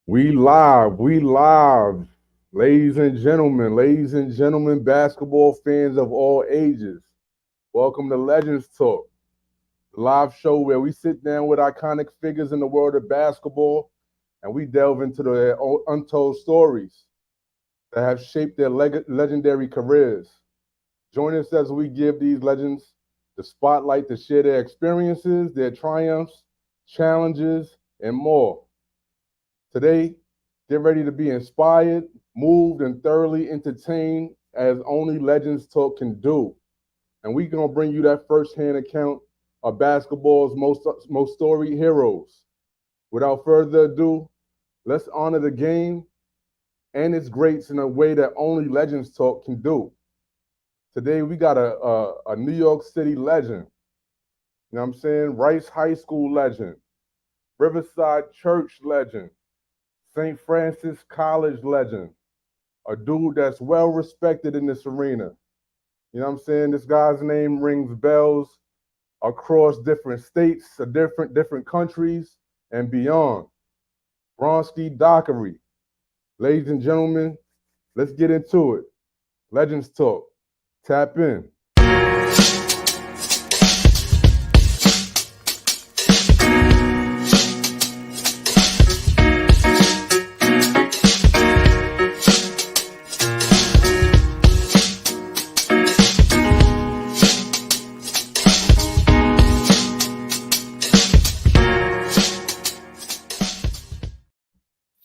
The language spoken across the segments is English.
We live, ladies and gentlemen, basketball fans of all ages. Welcome to Legends Talk, the live show where we sit down with iconic figures in the world of basketball and we delve into their untold stories that have shaped their legendary careers. Join us as we give these legends the spotlight to share their experiences, their triumphs, challenges, and more. Today, get ready to be inspired, moved, and thoroughly entertained as only Legends Talk can do. And we're going to bring you that firsthand account of basketball's most storied heroes. Without further ado, let's honor the game and its greats in a way that only Legends Talk can do. Today, we got a New York City legend. You know what I'm saying? Rice High School legend, Riverside Church legend, St. Francis College legend, a dude that's well respected in this arena. You know what I'm saying? This guy's name rings bells across different states, different countries, and beyond. Bronski Dockery. Ladies and gentlemen, let's get into it. Legends Talk. Tap in.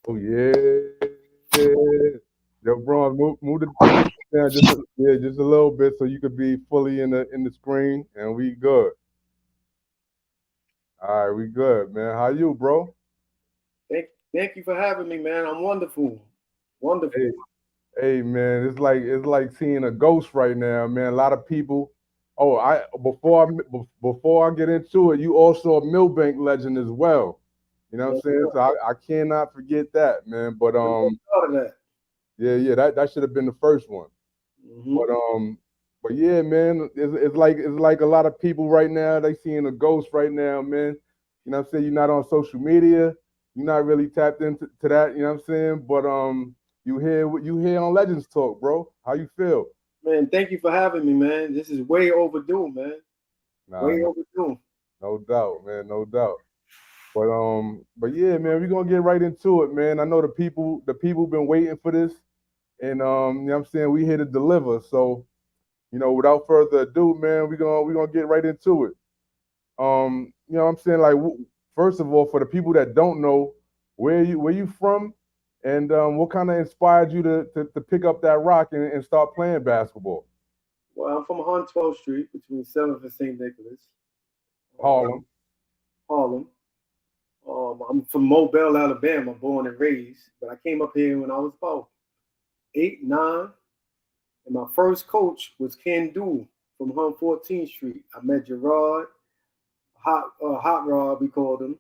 Oh yeah. Yo, Bron, move the down just a little bit so you could be fully in the screen, and we good. All right, we good, man. How you, bro? Thank you for having me, man. I'm wonderful. Hey, Wonderful. hey, man. It's like seeing a ghost right now, man. A lot of people. Oh, before I get into it, you also a Millbank legend as well. You know what I'm Yeah, saying? So I cannot forget that, man. But I never thought of that. yeah, that should have been the first one. Hmm. But yeah, man, it's like a lot of people right now. They seeing a ghost right now, man. You know what I'm saying? You're not on social media. You're not really tapped into that. You know what I'm saying? But you hear on Legends Talk, bro. How you feel? Man, thank you for having me, man. This is way overdue, man. Nah, Way no, overdue. no doubt, man, no doubt. But yeah, man, we're gonna get right into it, man. I know the people been waiting for this, and you know what I'm saying, we here to deliver. So without further ado, man, we gonna get right into it. You know what I'm saying? Like, first of all, for the people that don't know, where you from, and what kind of inspired you to pick up that rock and start playing basketball? Well, I'm from 112th Street between 7th and St. Nicholas, Harlem. Harlem. I'm from Mobile, Alabama, born and raised, but I came up here when I was about 8, 9, and my first coach was Ken Dool from 114th Street. I met Gerard, Hot Rod, we called him,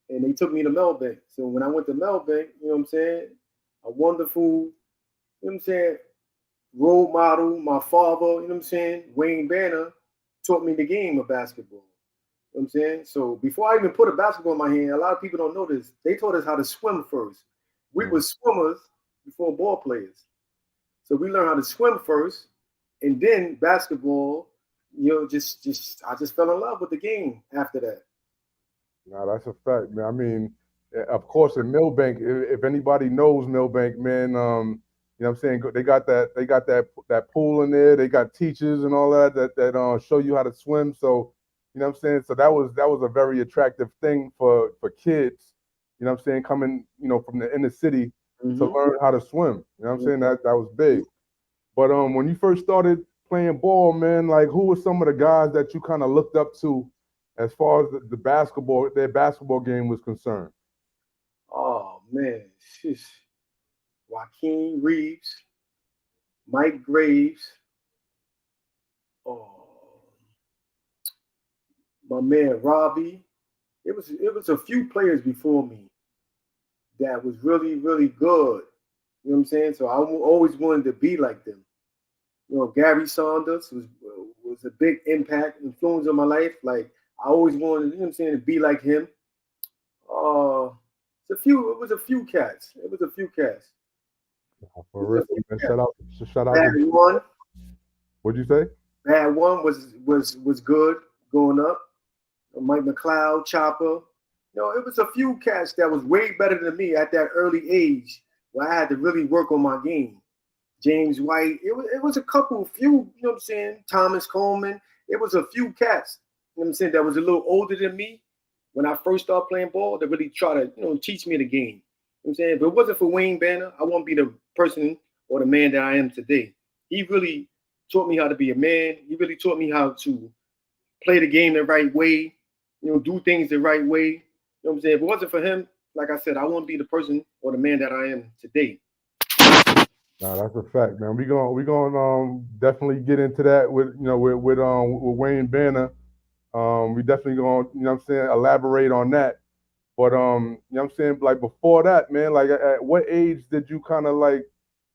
and they took me to Melbank. So when I went to Melbank, you know what I'm saying, a wonderful, you know what I'm saying, role model, my father, you know what I'm saying, Wayne Banner, taught me the game of basketball. You know what I'm saying? So before I even put a basketball in my hand, a lot of people don't know this. They taught us how to swim first. We were Mm. swimmers before ball players. So we learned how to swim first, and then basketball, just I just fell in love with the game after that. Nah, that's a fact, man. I mean, of course, in Millbank, if anybody knows Millbank, man, you know what I'm saying, they got that pool in there. They got teachers and all that show you how to swim. So, you know what I'm saying. So that was a very attractive thing for kids. You know what I'm saying, coming from the inner city to Mm-hmm. learn how to swim. You know what I'm saying. That was big. But when you first started playing ball, man, like who were some of the guys that you kind of looked up to as far as their basketball game was concerned? Oh man, sheesh. Joaquin Reeves, Mike Graves, oh, my man Robbie. It was a few players before me that was really really good. You know what I'm saying? So I always wanted to be like them. Gary Saunders was a big impact influence on my life. Like I always wanted, you know what I'm saying, to be like him. Uh, It was a few cats. It was a few cats. For real, man. Shout out Bad to. one. What'd you say? Bad one was good going up. Mike McLeod, Chopper. It was a few cats that was way better than me at that early age where I had to really work on my game. James White. It was a few, you know what I'm saying? Thomas Coleman. It was a few cats, you know what I'm saying, that was a little older than me when I first started playing ball that really try to, teach me the game. You know what I'm saying? If it wasn't for Wayne Banner, I won't be the person or the man that I am today. He really taught me how to be a man. He really taught me how to play the game the right way, do things the right way. You know what I'm saying? If it wasn't for him, like I said, I wouldn't be the person or the man that I am today. Nah, that's a fact, man. We gonna definitely get into that with Wayne Banner. We definitely gonna what I'm saying, elaborate on that. But what I'm saying, like before that, man, like at what age did you kind of like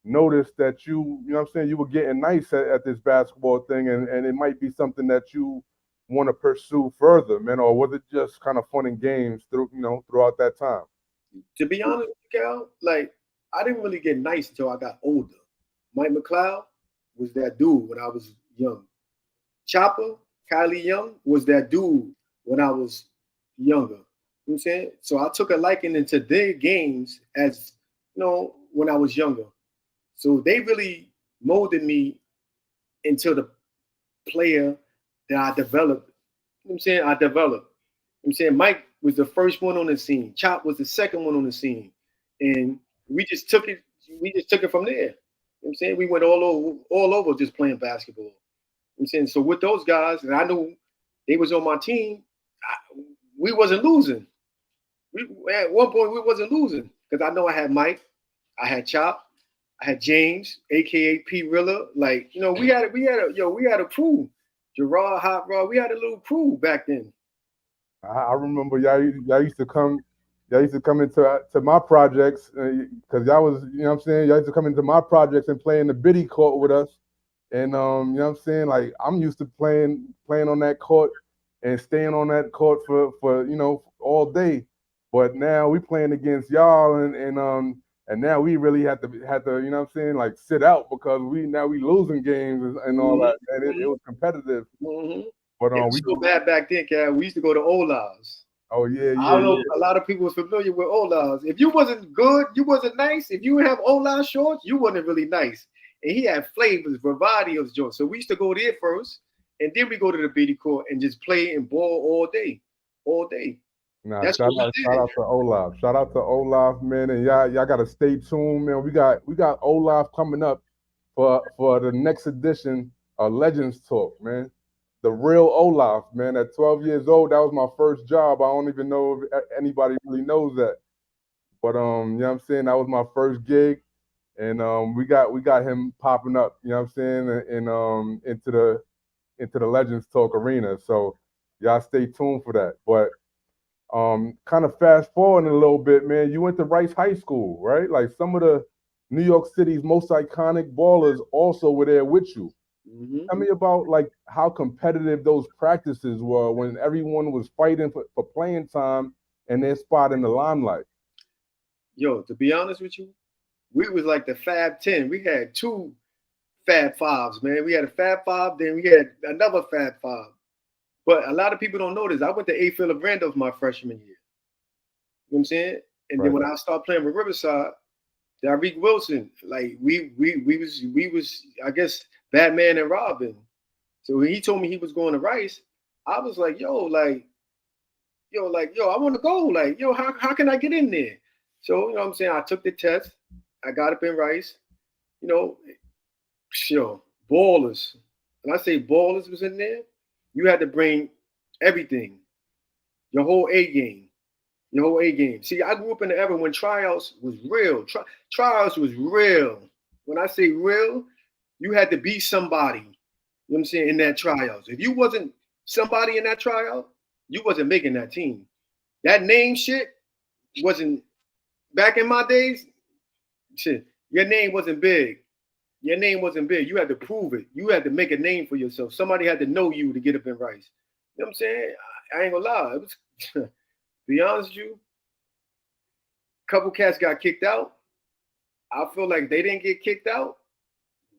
notice that what I'm saying, you were getting nice at this basketball thing, and it might be something that you want to pursue further, man, or was it just kind of fun and games throughout that time? To be honest with you, Cal, like I didn't really get nice until I got older. Mike McLeod was that dude when I was young. Chopper, Kylie Young was that dude when I was younger. You know what I'm saying? So I took a liking into their games as when I was younger. So they really molded me into the player that I developed. You know what I'm saying? I developed. You know I'm saying Mike was the first one on the scene. Chop was the second one on the scene. And we just took it from there. You know what I'm saying? We went all over just playing basketball. You know what I'm saying? So with those guys, and I knew they was on my team, we wasn't losing. At one point we wasn't losing because I know I had Mike, I had Chop, I had James, aka P Rilla. Like, we had a crew. Gerard, Hot Rod, we had a little crew back then. I remember y'all used to come. Y'all used to come into to my projects because y'all was, what I'm saying, y'all used to come into my projects and play in the biddy court with us. And what I'm saying, like I'm used to playing on that court and staying on that court for all day. But now we playing against y'all and now we really had to what I'm saying, like sit out because we losing games and all that. And it was competitive. Mm-hmm. But it was so bad back then, Cal. We used to go to Ola's. Oh yeah. I don't know if a lot of people was familiar with Ola's. If you wasn't good, you wasn't nice. If you didn't have Ola's shorts, you wasn't really nice. And he had flavors, variety of joints. So we used to go there first, and then we go to the BD court and just play and ball all day. Nah, shout out to Olaf. Shout out to Olaf, man, and y'all gotta stay tuned, man. We got Olaf coming up for the next edition of Legends Talk, man. The real Olaf, man. At 12 years old, that was my first job. I don't even know if anybody really knows that. But you know what I'm saying? That was my first gig. And we got him popping up, you know what I'm saying, into the Legends Talk arena. So y'all stay tuned for that. But kind of fast forwarding a little bit, man, you went to Rice High School, right? Like some of the New York City's most iconic ballers also were there with you. Mm-hmm. Tell me about like how competitive those practices were when everyone was fighting for playing time and their spot in the limelight. Yo, to be honest with you, we was like the Fab 10. We had two Fab Fives, man. We had a Fab Five, then we had another Fab Five. But a lot of people don't know this. I went to A. Philip Randolph my freshman year. You know what I'm saying? And then when I started playing with Riverside, Derrick Wilson, like we was I guess Batman and Robin. So when he told me he was going to Rice, I was like, yo, I want to go. Like, yo, how can I get in there? So, you know what I'm saying? I took the test. I got up in Rice. Ballers. When I say ballers was in there, you had to bring everything, your whole A game. See, I grew up in the era when tryouts was real. Tryouts was real. When I say real, you had to be somebody, you know what I'm saying, in that tryouts. If you wasn't somebody in that tryout, you wasn't making that team. That name shit wasn't, back in my days, shit, your name wasn't big. You had to prove it. You had to make a name for yourself. Somebody had to know you to get up in Rice. You know what I'm saying? I ain't gonna lie. It was, be honest with you, couple cats got kicked out. I feel like they didn't get kicked out.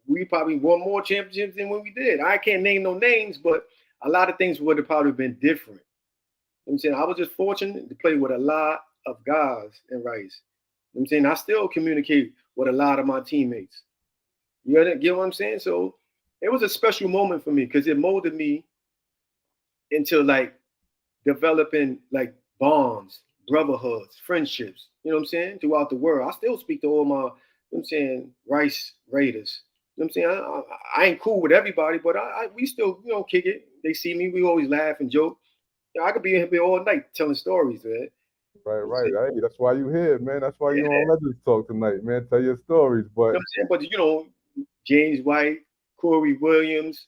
We probably won more championships than what we did. I can't name no names, but a lot of things would have probably been different. You know what I'm saying? I was just fortunate to play with a lot of guys in Rice. You know what I'm saying? I still communicate with a lot of my teammates. You get what I'm saying? So it was a special moment for me because it molded me into like developing like bonds, brotherhoods, friendships, you know what I'm saying, throughout the world. I still speak to all my, you know what I'm saying, Rice Raiders. You know what I'm saying? I ain't cool with everybody, but we still, you know, kick it. They see me, we always laugh and joke. You know, I could be in here all night telling stories, man. Right. Hey, that's why you here, man. That's why Yeah. you on Legends Talk tonight, man. Tell your stories. But you know what I'm saying? But you know, James White, Corey Williams,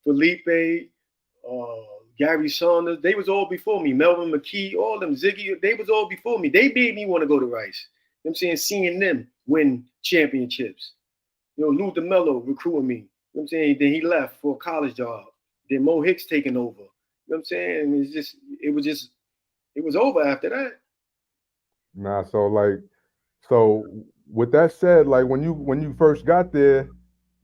Felipe, Gary Saunders, they was all before me. Melvin McKee, all them, Ziggy, they was all before me. They made me want to go to Rice. You know what I'm saying? Seeing them win championships. You know, Lou DeMello recruiting me. You know what I'm saying? Then he left for a college job. Then Mo Hicks taking over. You know what I'm saying? It was over after that. nah, so with that said, like when you first got there,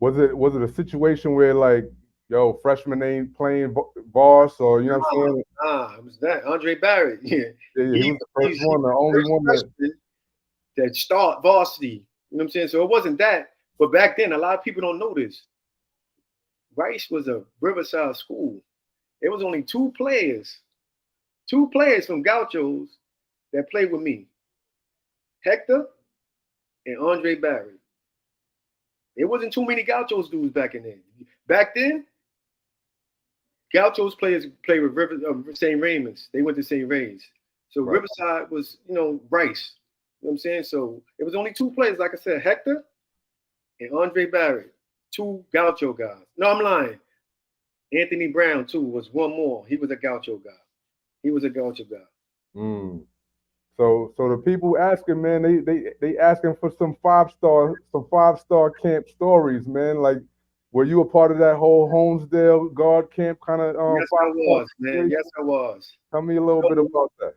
was it a situation where like, yo, freshman ain't playing boss, or you know what I'm saying? It was that Andre Barrett. Yeah, Yeah, he was the first one, the only one that start varsity. You know what I'm saying? So it wasn't that, but back then a lot of people don't know this. Rice was a Riverside school. There was only two players from Gauchos that played with me. Hector and Andre Barrett. There wasn't too many Gauchos dudes back in then. Back then, Gauchos players played with St. Raymond's. They went to St. Ray's. So right. Riverside was, you know, Rice. You know what I'm saying? So it was only two players, like I said, Hector and Andre Barrett. Two Gaucho guys. No, I'm lying. Anthony Brown, too, was one more. He was a Gaucho guy. So the people asking, man, they asking for some five-star camp stories, man. Like, were you a part of that whole Holmesdale guard camp kind of? Yes, I was, man. Yes, I was. Tell me a little bit about that.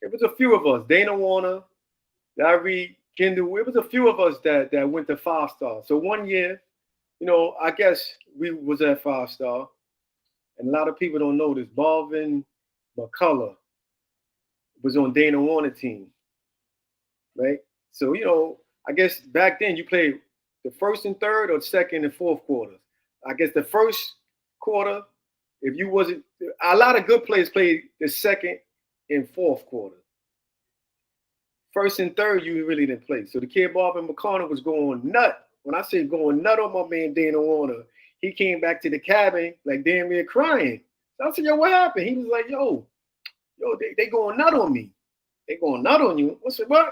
It was a few of us. Dana Warner, Larry Kendall. It was a few of us that went to 5-star. So one year, you know, I guess we was at 5-star, and a lot of people don't know this. Marvin McCullough was on Dana Warner team, right? So, you know, I guess back then you played the first and third or second and fourth quarters. I guess the first quarter, if you wasn't, a lot of good players played the second and fourth quarter. First and third, you really didn't play. So the kid Marvin McConnell was going nut. When I say going nut on my man Dana Warner, he came back to the cabin like damn near crying. So I said, yo, what happened? He was like, yo, they going nut on me. They going nut on you. I said, what?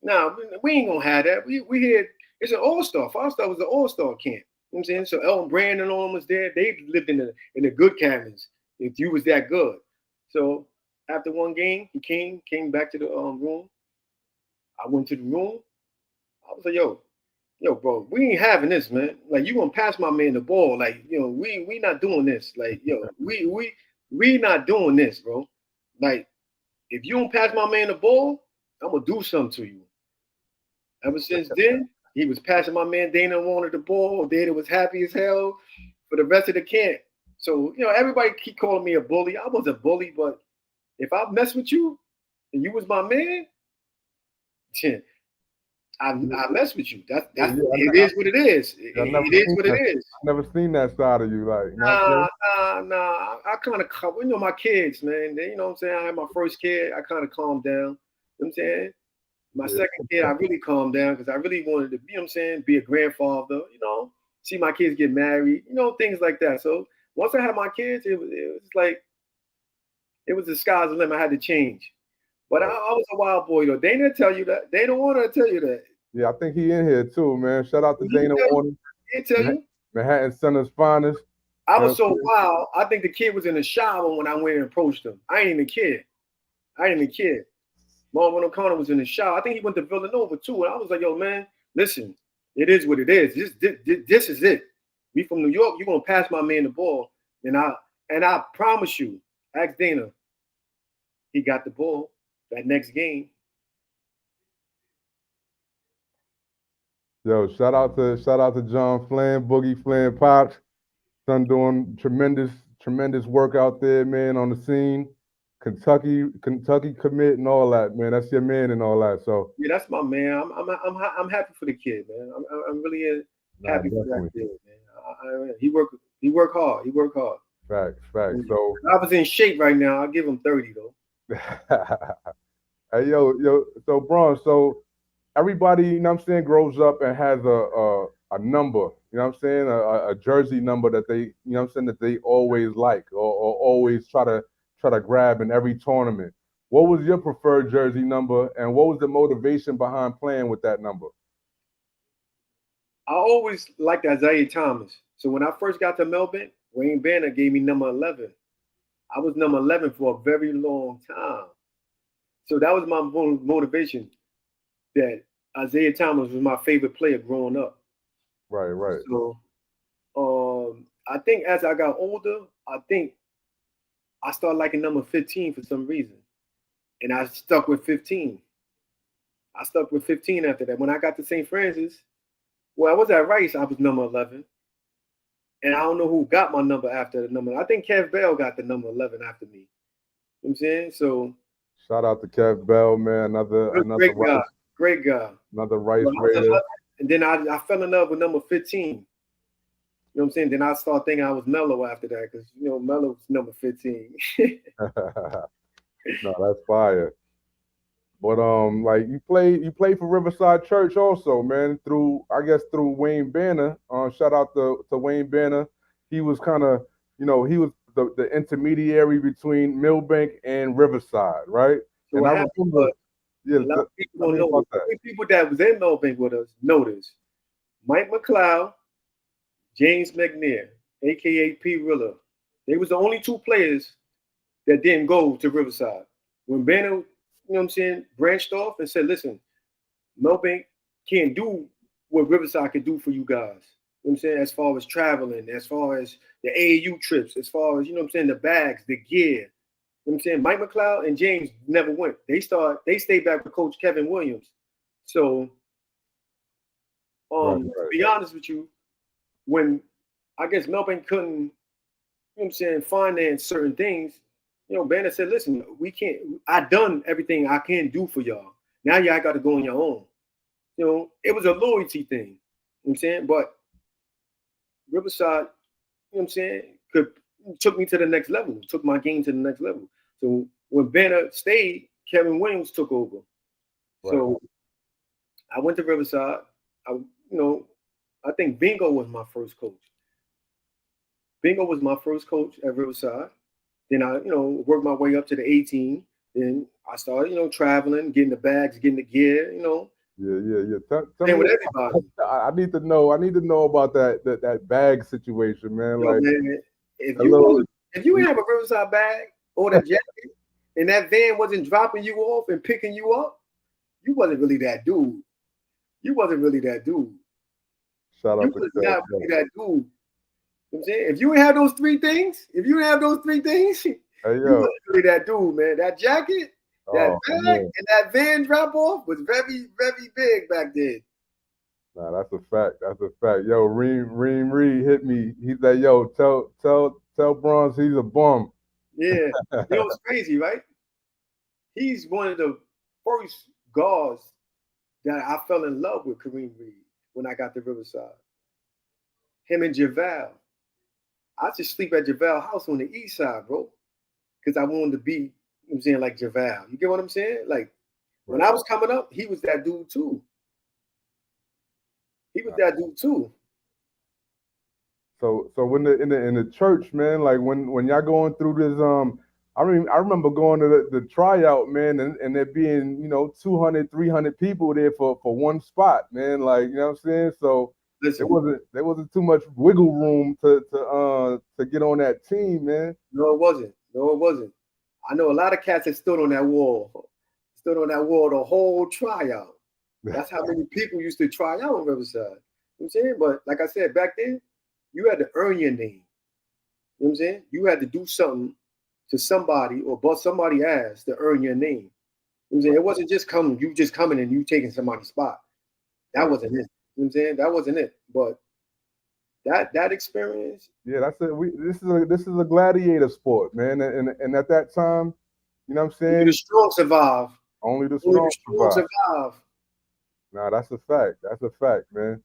Nah, we ain't gonna have that. We had, it's an all-star. 5-star was an all-star camp. You know what I'm saying? So Elton Brand and all them was there. They lived in the good cabins if you was that good. So after one game, he came back to the room. I went to the room. I was like, yo, bro, we ain't having this, man. Like, you gonna pass my man the ball. Like, you know, we not doing this. Like, yo, we not doing this, bro. Like, if you don't pass my man the ball, I'm gonna do something to you. Ever since then, he was passing my man Dana Warner the ball. Dana was happy as hell for the rest of the camp. So, you know, everybody keep calling me a bully. I was a bully, but if I mess with you and you was my man, I mess with you. It is what it is. It is what it is. I've never seen that side of you, like. Nah. I kind of, you know, my kids, man. They, you know what I'm saying? I had my first kid. I kind of calmed down. You know what I'm saying? My second kid, I really calmed down because I really wanted to, you know what I'm saying, be a grandfather, you know, see my kids get married, you know, things like that. So once I had my kids, it was like, it was the sky's the limit. I had to change. But I was a wild boy, though. Dana tell you that. They don't want to tell you that. Yeah, I think he in here, too, man. Shout out to Dana Warner. He tell you. Manhattan Center's finest. I was so wild. I think the kid was in the shower when I went and approached him. I ain't even kid. Marvin O'Connor was in the shower. I think he went to Villanova, too. And I was like, yo, man, listen, it is what it is. This is it. We from New York. You're going to pass my man the ball. And I promise you, ask Dana. He got the ball. that next game. Yo, shout out to John Flynn, Boogie Flynn, Pops. Son doing tremendous work out there, man, on the scene. Kentucky commit and all that, man. That's your man and all that. So Yeah, that's my man. I'm happy for the kid, man. I'm really nah, happy for that definitely. kid, man. He work hard. He work hard. Facts. So If I was in shape right now, I'll give him 30 though. hey so Bron, so everybody, you know what I'm saying, grows up and has a number, you know what I'm saying, a jersey number that they, you know what I'm saying, that they always like or always try to grab in every tournament. What was your preferred jersey number and what was the motivation behind playing with that number? I always liked Isaiah Thomas. So when I first got to Melbourne, Wayne Banner gave me number 11. I was number 11 for a very long time. So that was my motivation, that Isaiah Thomas was my favorite player growing up. Right. So I think as I got older, I think I started liking number 15 for some reason. And I stuck with 15. I stuck with 15 after that. When I got to St. Francis, well, I was at Rice, I was number 11. And I don't know who got my number after the number. I think Kev Bell got the number 11 after me. You know what I'm saying? So Shout out to Kev Bell, man. Another great guy. Rice, Great guy. another Rice Well, Raider. and then I fell in love with number 15. You know what I'm saying? Then I started thinking I was Mellow after that because, you know, Mellow was number 15. No, that's fire. But like you played for Riverside Church also, man. Through I guess through Wayne Banner. Shout out to Wayne Banner. He was kind of, you know, he was the intermediary between Millbank and Riverside, right? So And what I happened remember, was, yeah, a lot of people tell don't me know. about The that. only people that was in Melbourne with us know this. Mike McLeod, James McNair, a.k.a. P. Rilla. They was the only two players that didn't go to Riverside. When Banner, you know what I'm saying, branched off and said, listen, Melbourne can't do what Riverside can do for you guys. You know what I'm saying? As far as traveling, as far as the AAU trips, as far as, you know what I'm saying, the bags, the gear. You know what I'm saying? Mike McLeod and James never went. They stayed back with Coach Kevin Williams. So, Right. to be honest with you, when I guess Melbourne couldn't, you know what I'm saying, finance certain things, you know, Banner said, listen, we can't, I done everything I can do for y'all. Now y'all got to go on your own. You know, it was a loyalty thing. You know what I'm saying? But Riverside, you know what I'm saying, took me to the next level, took my game to the next level. So when Banner stayed, Kevin Williams took over. Right. So I went to Riverside. I think Bingo was my first coach. Bingo was my first coach at Riverside. Then I, you know, worked my way up to the 18. Then I started, you know, traveling, getting the bags, getting the gear, you know. Yeah. Tell Playing me, with everybody. I need to know. I need to know about that bag situation, man. Yo, Like man, if a you little. didn't have a Riverside bag or the jacket, and that van wasn't dropping you off and picking you up, you wasn't really that dude. You wasn't really that dude. Shout You out to was Kev not Bell. really that dude. You know what I'm saying? If you didn't have those three things, you Hey yo. wasn't really that dude, man. That jacket, that Oh bag, man. and that van drop off was very, very big back then. Nah, that's a fact. That's a fact. Yo, Reem Reed hit me. He said, "Yo, tell Bronze he's a bum." Yeah. You know, it's crazy, right? He's one of the first guards that I fell in love with, Kareem Reed, when I got to Riverside. Him and JaVale. I used to sleep at JaVale's house on the east side, bro. Because I wanted to be, you know what I'm saying, like JaVale. You get what I'm saying? Like, when I was coming up, he was that dude too. He was that dude too. So when in the church, man, like when y'all going through this, I remember going to the tryout, man, and there being, you know, 200, 300 people there for one spot, man. Like, you know what I'm saying? So Listen, there wasn't too much wiggle room to get on that team, man. no, it wasn't. No, it wasn't. I know a lot of cats that stood on that wall the whole tryout. That's how many people used to try out on Riverside. You know what I'm saying? But like I said, back then, you had to earn your name. You know what I'm saying? You had to do something to somebody or bust somebody's ass to earn your name. You know what I'm saying? It wasn't just you just coming and you taking somebody's spot. That wasn't it. You know what I'm saying? That wasn't it. But that experience. Yeah, that's it. This is a gladiator sport, man. And at that time, you know what I'm Only the saying? strong survive. Only the Only the strong strong survive. survive. Nah, that's a fact. That's a fact, man.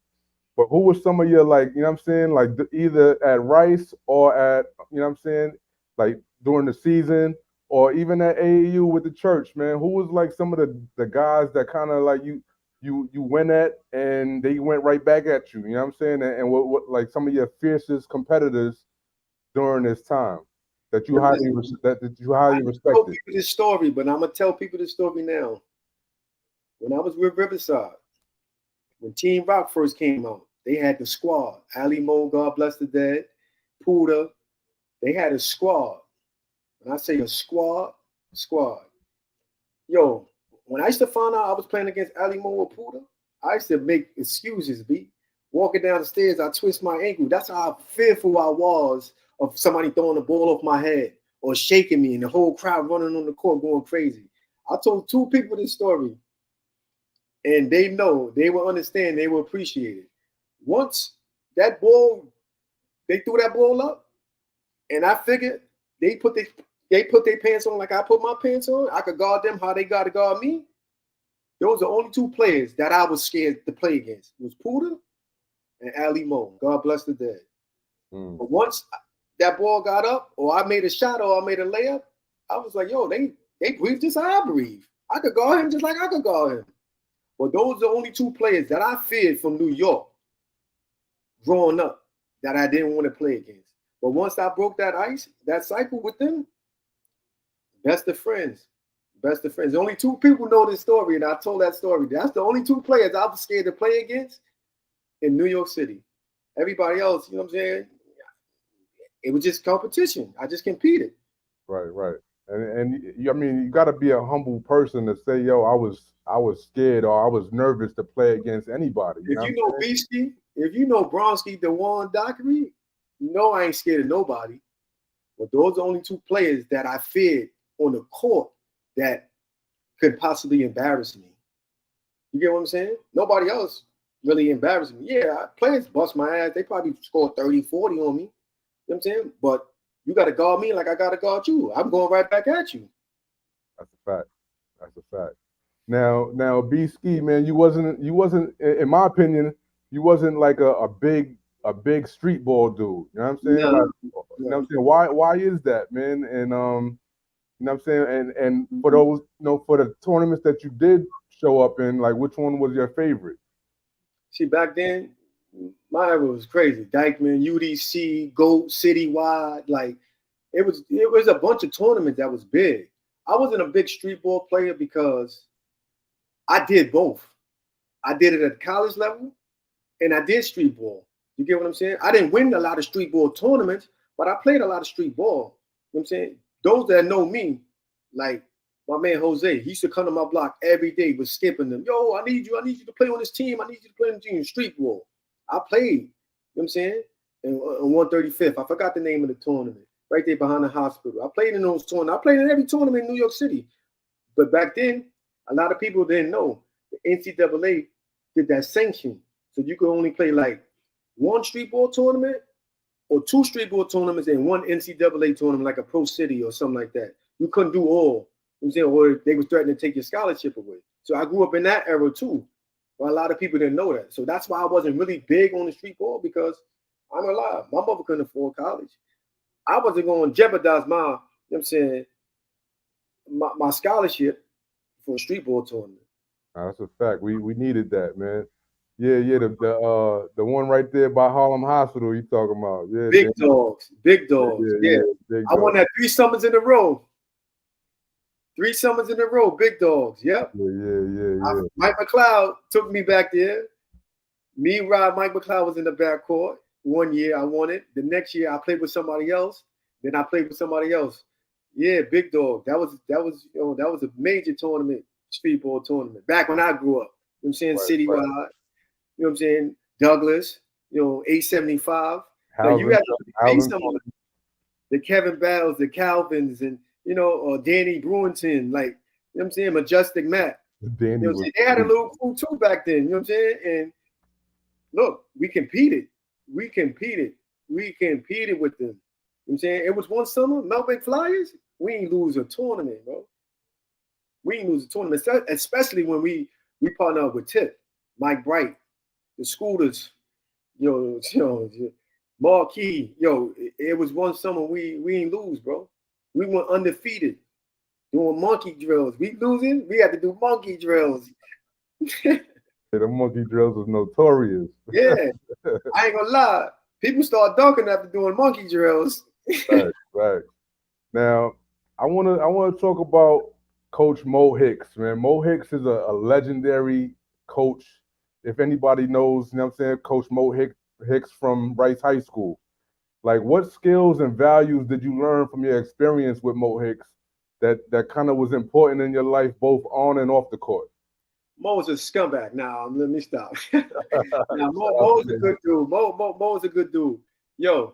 But who was some of your, like, you know what I'm saying, like either at Rice or at, you know what I'm saying, like during the season or even at AAU with the church, man? Who was like some of the guys that kind of like you went at and they went right back at you, you know what I'm saying? And what like some of your fiercest competitors during this time that you that you I highly told respected? people this story, but I'm gonna tell people this story now. When I was with Riverside, when Team Rock first came out, they had the squad. Ali Mo, God bless the dead, Puda. They had a squad. When I say a squad. Yo, when I used to find out I was playing against Ali Mo or Puda, I used to make excuses, B. Walking down the stairs, I twist my ankle. That's how fearful I was of somebody throwing the ball off my head or shaking me and the whole crowd running on the court going crazy. I told 2 people this story, and they know, they will understand, they will appreciate it. Once that ball, they threw that ball up, and I figured they put their pants on like I put my pants on. I could guard them how they got to guard me. Those are the only 2 players that I was scared to play against. It was Puda and Ali Mo. God bless the dead. But once that ball got up, or I made a shot, or I made a layup, I was like, yo, they breathe just how I breathe. I could guard him just like I could guard him. But those are the only 2 players that I feared from New York growing up that I didn't want to play against. But once I broke that ice, that cycle with them, best of friends. Best of friends. Only 2 people know this story, and I told that story. That's the only 2 players I was scared to play against in New York City. Everybody else, you know what I'm saying? It was just competition. I just competed. Right. And I mean, you got to be a humble person to say, yo, I was scared or I was nervous to play against anybody. You If know you what know Beastie, if you know Bronski Dockery, you know I ain't scared of nobody. But those are the only 2 players that I feared on the court that could possibly embarrass me. You get what I'm saying? Nobody else really embarrassed me. Yeah, players bust my ass. They probably score 30, 40 on me. You know what I'm saying? But you got to guard me like I got to guard you. I'm going right back at you. That's a fact. That's a fact. Now, B Ski, man, you wasn't, in my opinion, you wasn't like a big street ball dude. You know what I'm saying? No, Like, you know what I'm saying? Why is that, man? And you know what I'm saying? And for those, you know, for the tournaments that you did show up in, like, which one was your favorite? see, back then, my era was crazy. Dykeman, UDC, GOAT, Citywide. Like, it was a bunch of tournaments that was big. I wasn't a big street ball player because I did both. I did it at college level and I did street ball. You get what I'm saying? I didn't win a lot of street ball tournaments, but I played a lot of street ball. You know what I'm saying? Those that know me, like my man Jose, he used to come to my block every day, was skipping them. Yo, I need you to play on this team. I need you to play on the team, street ball. I played, you know what I'm saying? And on 135th, I forgot the name of the tournament, right there behind the hospital. I played in those tournaments. I played in every tournament in New York City. But back then, a lot of people didn't know the NCAA did that sanction. So you could only play like 1 street ball tournament or 2 street ball tournaments and 1 NCAA tournament, like a Pro City or something like that. You couldn't do all. You know what I'm saying? Or they were threatening to take your scholarship away. So I grew up in that era too. But a lot of people didn't know that. So that's why I wasn't really big on the street ball, because I'm alive. My mother couldn't afford college. I wasn't going to jeopardize my, you know what I'm saying, my scholarship for a street ball tournament. That's a fact. We needed that, man. Yeah. The one right there by Harlem Hospital. You talking about? Yeah, Big dogs, big dogs. Yeah. big I won dog. that 3 summers in a row. 3 summers in a row, big dogs. Yep. Yeah. Mike McLeod took me back there. Me, Rob, Mike McLeod was in the backcourt. 1 year I won it. The next year I played with somebody else. Then I played with somebody else. Yeah, big dog. That was a major tournament, street ball tournament. Back when I grew up. You know what I'm saying? Citywide. Right. You know what I'm saying? Douglas, 875. Now you Halvin, had to pay Halvin, some of the Kevin Bells, the Calvins, and Danny Brewington. Like, You know what I'm saying? Majestic Matt. Danny You know what I'm was saying? They had a little crew too back then. You know what I'm saying? And look, we competed. We competed with them. You know what I'm saying? It was one summer, Melbourne Flyers. We ain't lose a tournament, bro. We ain't lose a tournament, especially when we partner up with Tip, Mike Bright, the Scooters, Marquee. It was one summer we ain't lose, bro. We went undefeated doing monkey drills. We losing, we had to do monkey drills. The monkey drills was notorious. Yeah, I ain't gonna lie. People start dunking after doing monkey drills. Right. Now, I wanna talk about Coach Mo Hicks, man. Mo Hicks is a legendary coach. If anybody knows, you know what I'm saying, Coach Mo Hicks from Rice High School. Like, what skills and values did you learn from your experience with Mo Hicks that kind of was important in your life, both on and off the court? Mo's a scumbag. Now, let me stop. Now, Mo's a good dude. Mo's a good dude. Yo,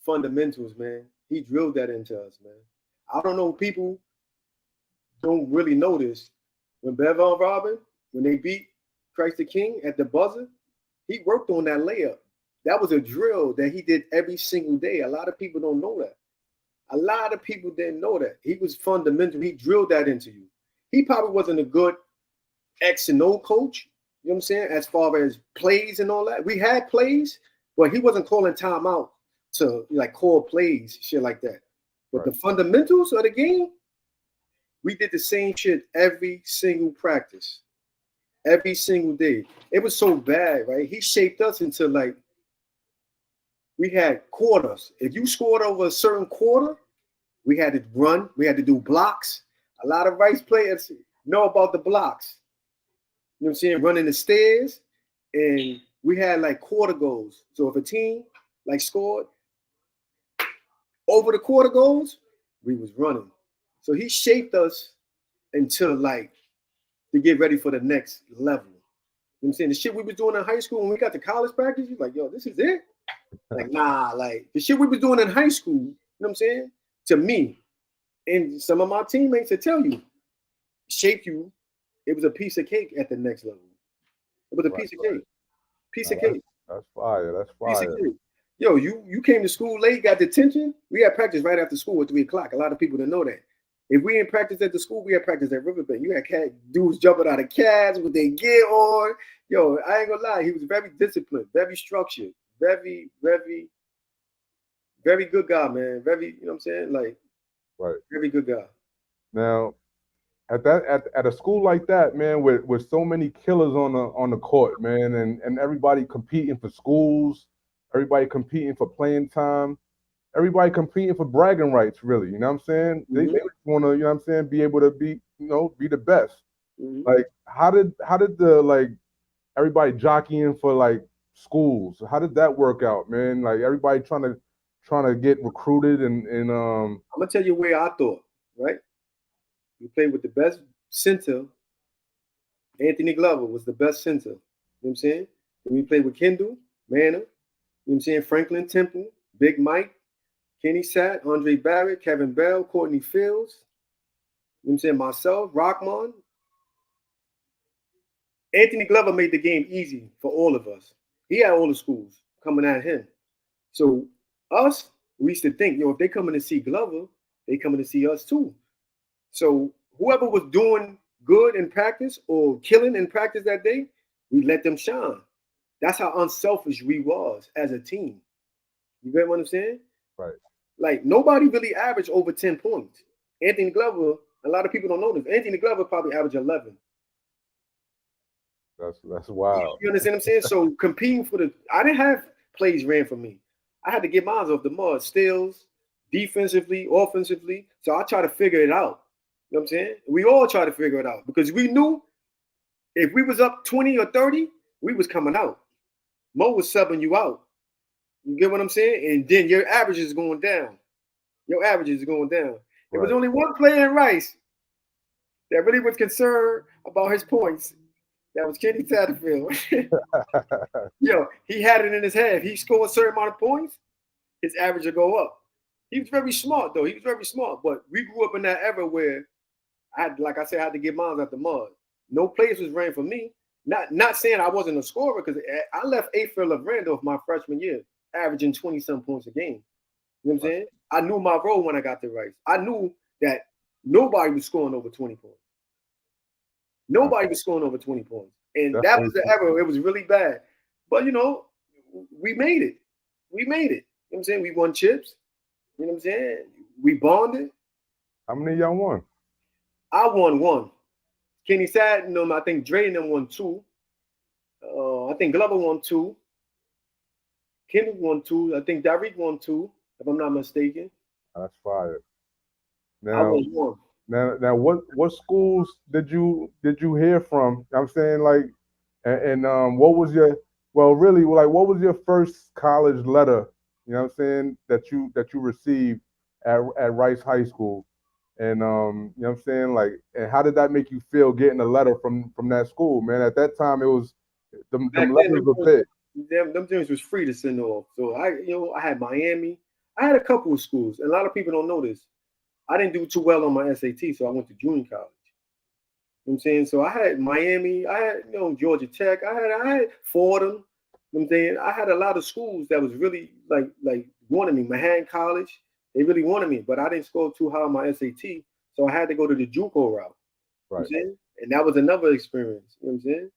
fundamentals, man. He drilled that into us, man. I don't know, people don't really know this. When Bevan Robin, when they beat Christ the King at the buzzer, he worked on that layup. That was a drill that he did every single day. A lot of people don't know that. A lot of people didn't know that. He was fundamental. He drilled that into you. He probably wasn't a good X and O coach, you know what I'm saying, as far as plays and all that. We had plays, but he wasn't calling timeout to like call plays, shit like that. But right. The fundamentals of the game, we did the same shit every single practice, every single day. It was so bad, right? He shaped us into like, we had quarters. If you scored over a certain quarter, we had to run. We had to do blocks. A lot of Rice players know about the blocks. You know what I'm saying? Running the stairs. And we had like quarter goals. So if a team like scored over the quarter goals, we was running. So he shaped us until like to get ready for the next level. You know what I'm saying? The shit we was doing in high school when we got to college practice, you're like, yo, this is it? Like, nah, like the shit we was doing in high school, you know what I'm saying? To me, and some of my teammates will tell you, shaped you. It was a piece of cake at the next level. It was a piece of cake. Piece of cake. That's fire. That's fire. Piece of cake. Yo, you came to school late, got detention. We had practice right after school at 3 o'clock. A lot of people didn't know that. If we didn't practice at the school, we had practice at Riverside. You had dudes jumping out of cabs with their gear on. Yo, I ain't gonna lie. He was very disciplined, very structured, very, very, very good guy, man. Very, you know what I'm saying? Like, right. Very good guy. Now, at a school like that, man, with so many killers on the court, man, and everybody competing for schools, everybody competing for playing time, everybody competing for bragging rights, really. You know what I'm saying? Mm-hmm. They want to, you know what I'm saying, be able to be the best. Mm-hmm. Like, how did the like everybody jockeying for like schools? How did that work out, man? Like everybody trying to get recruited and I'm gonna tell you where I thought, right? We played with the best center. Anthony Glover was the best center. You know what I'm saying? And we played with Kendall, Manor, you know what I'm saying? Franklin Temple, Big Mike, Kenny Satt, Andre Barrett, Kevin Bell, Courtney Fields, you know what I'm saying? Myself, Rockman. Anthony Glover made the game easy for all of us. He had all the schools coming at him. So us, we used to think, if they coming to see Glover, they coming to see us too. So whoever was doing good in practice or killing in practice that day, we let them shine. That's how unselfish we was as a team. You get what I'm saying? Right. Like nobody really averaged over 10 points. Anthony Glover, a lot of people don't know this. Anthony Glover probably averaged 11. That's wild. You understand what I'm saying? So competing I didn't have plays ran for me. I had to get mine off the mud, steals, defensively, offensively. So I try to figure it out. You know what I'm saying? We all try to figure it out because we knew if we was up 20 or 30, we was coming out. Mo was subbing you out. You get what I'm saying? And then your average is going down. Your average is going down. Right. There was only one player in Rice that really was concerned about his points. That was Kenny Satterfield. Yo, he had it in his head. If he scored a certain amount of points, his average would go up. He was very smart, though. He was very smart. But we grew up in that era where like I said, I had to get mine out the mud. No plays was ran for me. Not saying I wasn't a scorer, because I left 8th field of Randolph my freshman year, averaging 20-some points a game. You know what I'm saying? I knew my role when I got to Rice. I knew that nobody was scoring over 20 points. Nobody was scoring over 20 points. And that was the era. It was really bad. But, you know, we made it. We made it. You know what I'm saying? We won chips. You know what I'm saying? We bonded. How many of y'all won? I won 1. Kenny Sadden, I think Dre and them won 2. I think Glover won 2. Kenny won 2. I think Derek won 2, if I'm not mistaken. That's fire. I won 1. Now, what schools did you hear from? I'm saying, like, and what was your, well, really, like, what was your first college letter? You know what I'm saying, that you received at Rice High School, and you know what I'm saying, like, and how did that make you feel getting a letter from that school, man? At that time, it was them letters were big. Them things was free to send off. So I had Miami. I had a couple of schools, and a lot of people don't know this. I didn't do too well on my SAT, so I went to junior college. You know what I'm saying? So I had Miami, I had, Georgia Tech, I had Fordham. You know what I'm saying? I had a lot of schools that was really like wanted me. Manhattan College, they really wanted me, but I didn't score too high on my SAT, so I had to go to the JUCO route. Right. You know what I'm saying? And that was another experience. You know what I'm saying?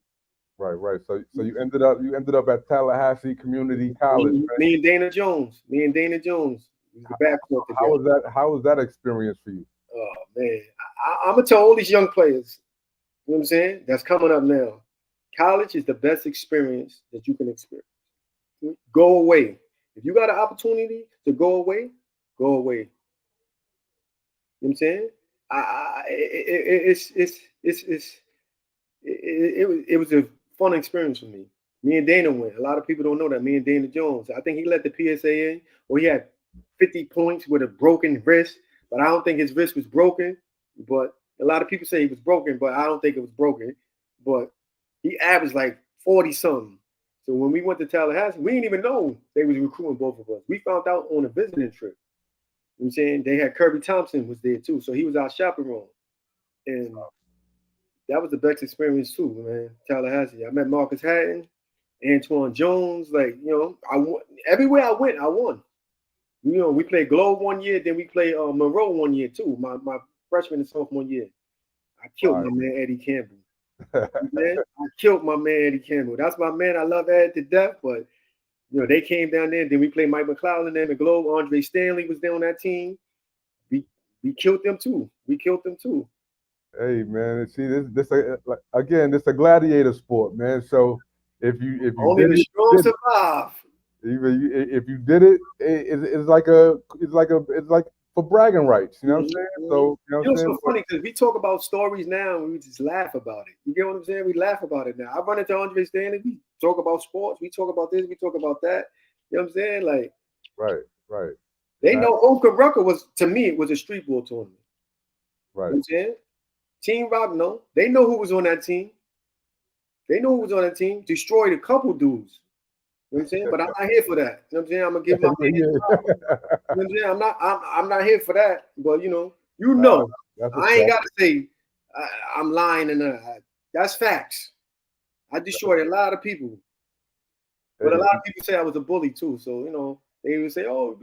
Right. So you ended up at Tallahassee Community College. Me and Dana Jones. How was that experience for you? Oh man, I'm gonna tell all these young players, you know what I'm saying, that's coming up now. College is the best experience that you can experience. Go away. If you got an opportunity to go away, go away. You know what I'm saying? It was a fun experience for me. Me and Dana went. A lot of people don't know that. Me and Dana Jones. I think he let the PSA in, or he had 50 points with a broken wrist, but I don't think his wrist was broken. But a lot of people say he was broken, but I don't think it was broken. But he averaged like 40 something. So when we went to Tallahassee, we didn't even know they was recruiting both of us. We found out on a visiting trip. You know what I'm saying? They had Kirby Thompson was there too. So he was our chaperone. And that was the best experience too, man. Tallahassee. I met Marcus Hatton, Antoine Jones. Like, I won. Everywhere I went, I won. We played Globe one year, then we played Monroe one year too. My freshman and sophomore year. I killed my man Eddie Campbell. Man, I killed my man Eddie Campbell. That's my man. I love Ed to death, but they came down there. Then we played Mike McLeod in the Globe. Andre Stanley was there on that team. We killed them too. Hey man, see this again. This a gladiator sport, man. So if you only did the strong survive. If you did it, it's like for bragging rights. You know what I'm saying? So it's so funny because we talk about stories now and we just laugh about it. You get what I'm saying? We laugh about it now. I run into Andre Stanley. We talk about sports. We talk about this. We talk about that. You know what I'm saying? Like, right. They know Oka Rucker to me, it was a street ball tournament. Right. You know what I'm saying? Team Rock, no. They know who was on that team. Destroyed a couple dudes. You know what I'm saying? But I'm not here for that. You know what I'm saying? I'm gonna give my opinion. You know what I'm saying? I'm not here for that. But I ain't gotta say I'm lying and that's facts. I destroyed a lot of people. But a lot of people say I was a bully too. So, they would say, "Oh,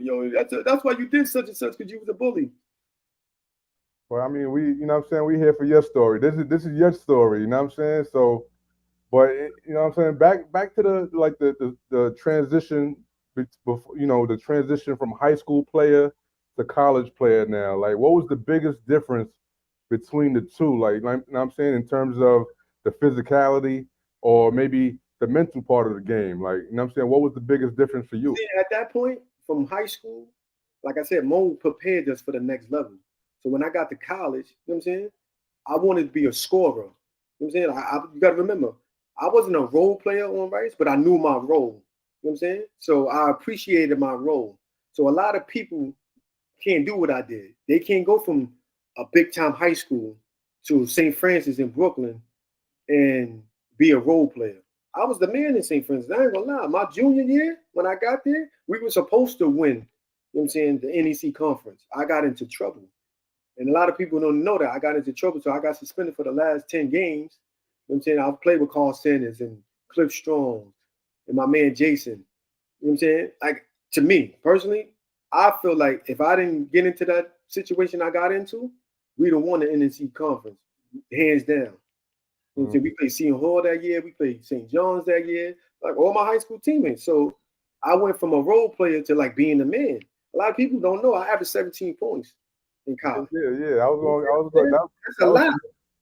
that's why you did such and such, because you was a bully." Well, I mean, we we're here for your story. This is your story, you know what I'm saying? So, but back to the transition before, the transition from high school player to college player now. Like, what was the biggest difference between the two? Like, you know what I'm saying, in terms of the physicality or maybe the mental part of the game. Like, you know what I'm saying, what was the biggest difference for you? At that point, from high school, like I said, Mo prepared us for the next level. So when I got to college, you know what I'm saying, I wanted to be a scorer. You know what I'm saying? You got to remember, I wasn't a role player on Rice, but I knew my role. You know what I'm saying? So I appreciated my role. So a lot of people can't do what I did. They can't go from a big-time high school to St. Francis in Brooklyn and be a role player. I was the man in St. Francis. I ain't gonna lie. My junior year, when I got there, we were supposed to win, you know what I'm saying, the NEC conference. I got into trouble. And a lot of people don't know that I got into trouble, so I got suspended for the last 10 games. You know what I'm saying? I've played with Carl Sanders and Cliff Strong and my man Jason. You know what I'm saying? Like, to me, personally, I feel like if I didn't get into that situation I got into, we'd have won the NNC conference, hands down. You know what I'm saying? We played Seton Hall that year. We played St. John's that year. Like, all my high school teammates. So I went from a role player to, like, being the man. A lot of people don't know I averaged 17 points in college. Yeah. That's a lot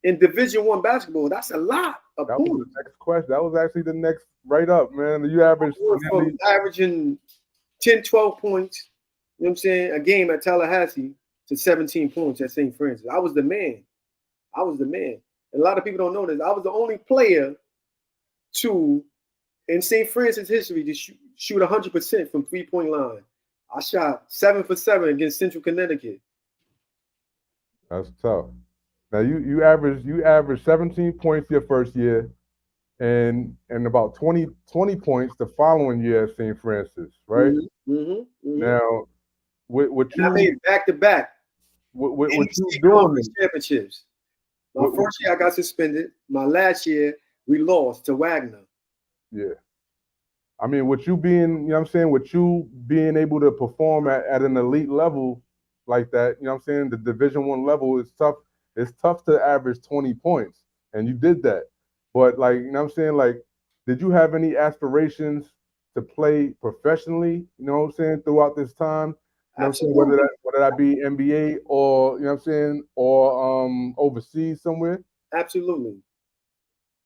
in Division I basketball. That's a lot of that points. was the next question. That was actually the next right up, man. You averaged from averaging 10, 12 points, you know what I'm saying, a game at Tallahassee to 17 points at St. Francis. I was the man. And a lot of people don't know this. I was the only player to, in St. Francis history, to shoot 100% from three-point line. I shot 7 for 7 against Central Connecticut. That's tough. Now you averaged 17 points your first year, and about 20 points the following year at St. Francis, right? Now, what you I made back-to-back. What you doing? Championships. My first year I got suspended. My last year we lost to Wagner. Yeah. I mean, with you being, you know what I'm saying, with you being able to perform at an elite level like that, you know what I'm saying, the Division I level is tough. It's tough to average 20 points, and you did that. But, like, you know what I'm saying, like, did you have any aspirations to play professionally, you know what I'm saying, throughout this time? You know what I'm saying, whether that be NBA or, you know what I'm saying, or overseas somewhere? Absolutely.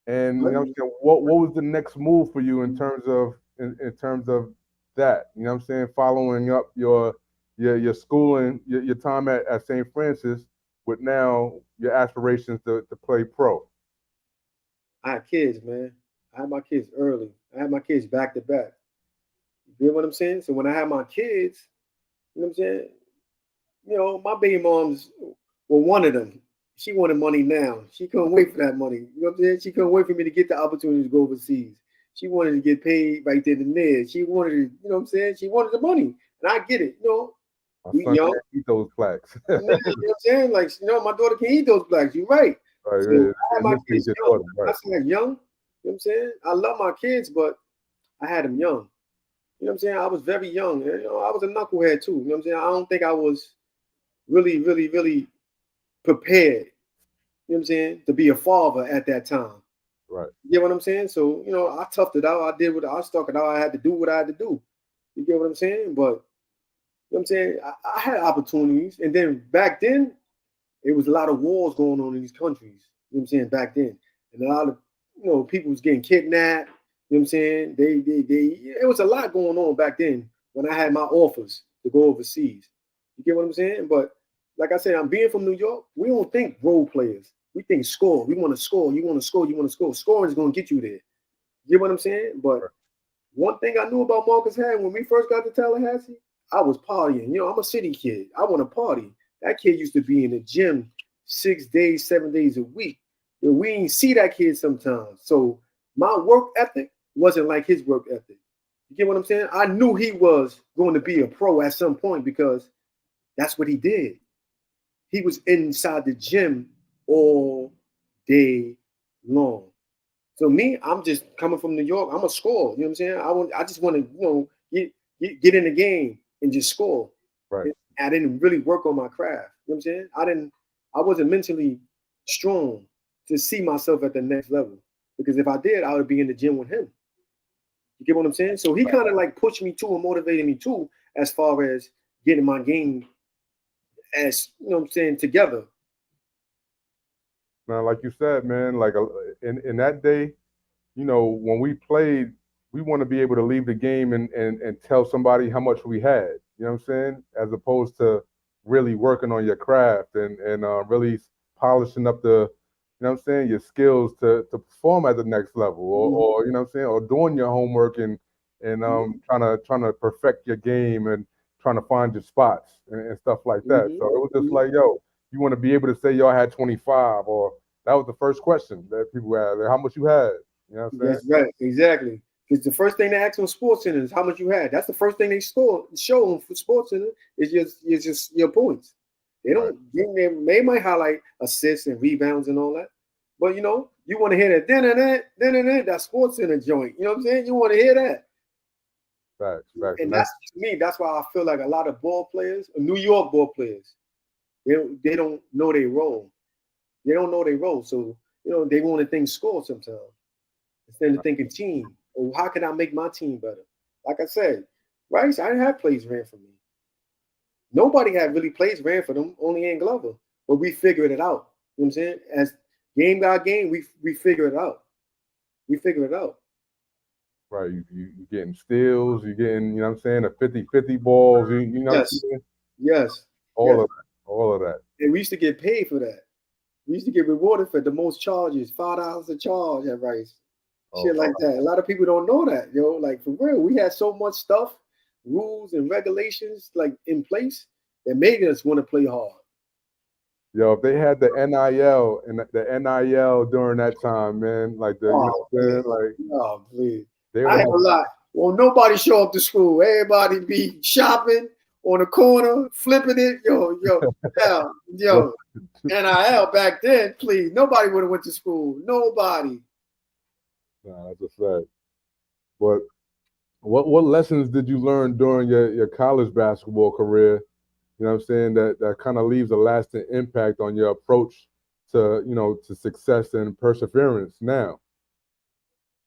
And you know what I'm saying, what was the next move for you in terms of that? You know what I'm saying, following up your schooling, your time at St. Francis, with now your aspirations to play pro. I had kids, man. I had my kids early. I had my kids back to back. You know what I'm saying? So when I had my kids, you know what I'm saying? You know, my baby moms were one of them. She wanted money now. She couldn't wait for that money. You know what I'm saying? She couldn't wait for me to get the opportunity to go overseas. She wanted to get paid right then and there. She wanted to, you know what I'm saying? She wanted the money. And I get it, you know. My son can't eat those plaques. You know what I'm saying? Like, you know, my daughter can't eat those plaques. You're right. Right, So right. I had my kids young. Right. I said young. You know what I'm saying? I love my kids, but I had them young. You know what I'm saying? I was very young. You know, I was a knucklehead too. You know what I'm saying? I don't think I was really prepared, you know what I'm saying, to be a father at that time. Right. You get what I'm saying? So, you know, I toughed it out. I stuck it out. I had to do what I had to do. You get what I'm saying? But, you know what I'm saying? I had opportunities. And then back then, it was a lot of wars going on in these countries. You know what I'm saying? Back then. And a lot of, you know, people was getting kidnapped. You know what I'm saying? It was a lot going on back then when I had my offers to go overseas. You get what I'm saying? But like I said, I'm being from New York. We don't think role players. We think score. We want to score. You want to score. You want to score. Scoring is going to get you there. You get what I'm saying? But one thing I knew about Marcus had when we first got to Tallahassee, I was partying. You know, I'm a city kid. I want to party. That kid used to be in the gym 6 days, 7 days a week. You know, we didn't see that kid sometimes. So my work ethic wasn't like his work ethic. You get what I'm saying? I knew he was going to be a pro at some point because that's what he did. He was inside the gym all day long. So me, I'm just coming from New York. I'm a scorer. You know what I'm saying? I just want to, you know, get in the game and just score. Right. I didn't really work on my craft. You know what I'm saying? I wasn't mentally strong to see myself at the next level. Because if I did, I would be in the gym with him. You get what I'm saying? So he kind of like pushed me too and motivated me too, as far as getting my game, as you know what I'm saying, together. Now, like you said, man, like in that day, you know, when we played, we want to be able to leave the game and tell somebody how much we had. You know what I'm saying? As opposed to really working on your craft and really polishing up the, you know what I'm saying, your skills to perform at the next level, or you know what I'm saying, or doing your homework and trying to perfect your game and trying to find your spots and stuff like that. So it was just like, yo, you want to be able to say, yo, I had 25, or that was the first question that people asked, how much you had. You know what I'm saying? That's right, exactly. Because the first thing they ask on Sports Center is how much you had. That's the first thing they show on Sports Center is just your points. They don't. They might highlight assists and rebounds and all that, but you know, you want to hear that then that sports in a joint. You know what I'm saying? You want to hear that. Facts. And that's to me. That's why I feel like a lot of ball players, New York ball players, they don't know their role. They don't know their role, so you know they want to think score sometimes instead of thinking team. Or how can I make my team better? Like I said, Rice, I didn't have plays ran for me. Nobody had really plays ran for them, only Ann Glover. But we figured it out. You know what I'm saying? As game by game, we figure it out. We figure it out. Right. You getting steals, you getting, you know what I'm saying, the 50-50 balls, you know what I'm saying? Yes. All of that. And we used to get paid for that. We used to get rewarded for the most charges, $5 a charge at Rice. Shit like that. A lot of people don't know that, yo. Like for real, we had so much stuff, rules and regulations like in place that made us want to play hard. Yo, if they had the NIL and the NIL during that time, man, like the, you know what I'm saying? Like, please. I ain't gonna lie. Well, nobody show up to school. Everybody be shopping on the corner, flipping it. Yo, NIL back then, please. Nobody would have went to school. Nobody. Nah, that's a fact. But what lessons did you learn during your college basketball career? You know what I'm saying? That kind of leaves a lasting impact on your approach to, you know, to success and perseverance now.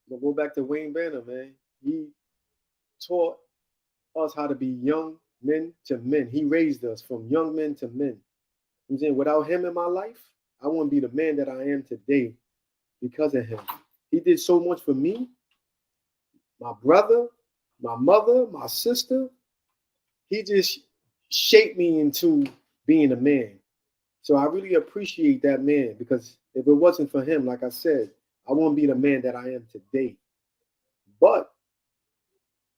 We'll go back to Wayne Banner, man. He taught us how to be young men to men. He raised us from young men to men. I'm saying without him in my life, I wouldn't be the man that I am today because of him. He did so much for me, my brother, my mother, my sister. He just shaped me into being a man. So I really appreciate that man because if it wasn't for him, like I said, I wouldn't be the man that I am today. But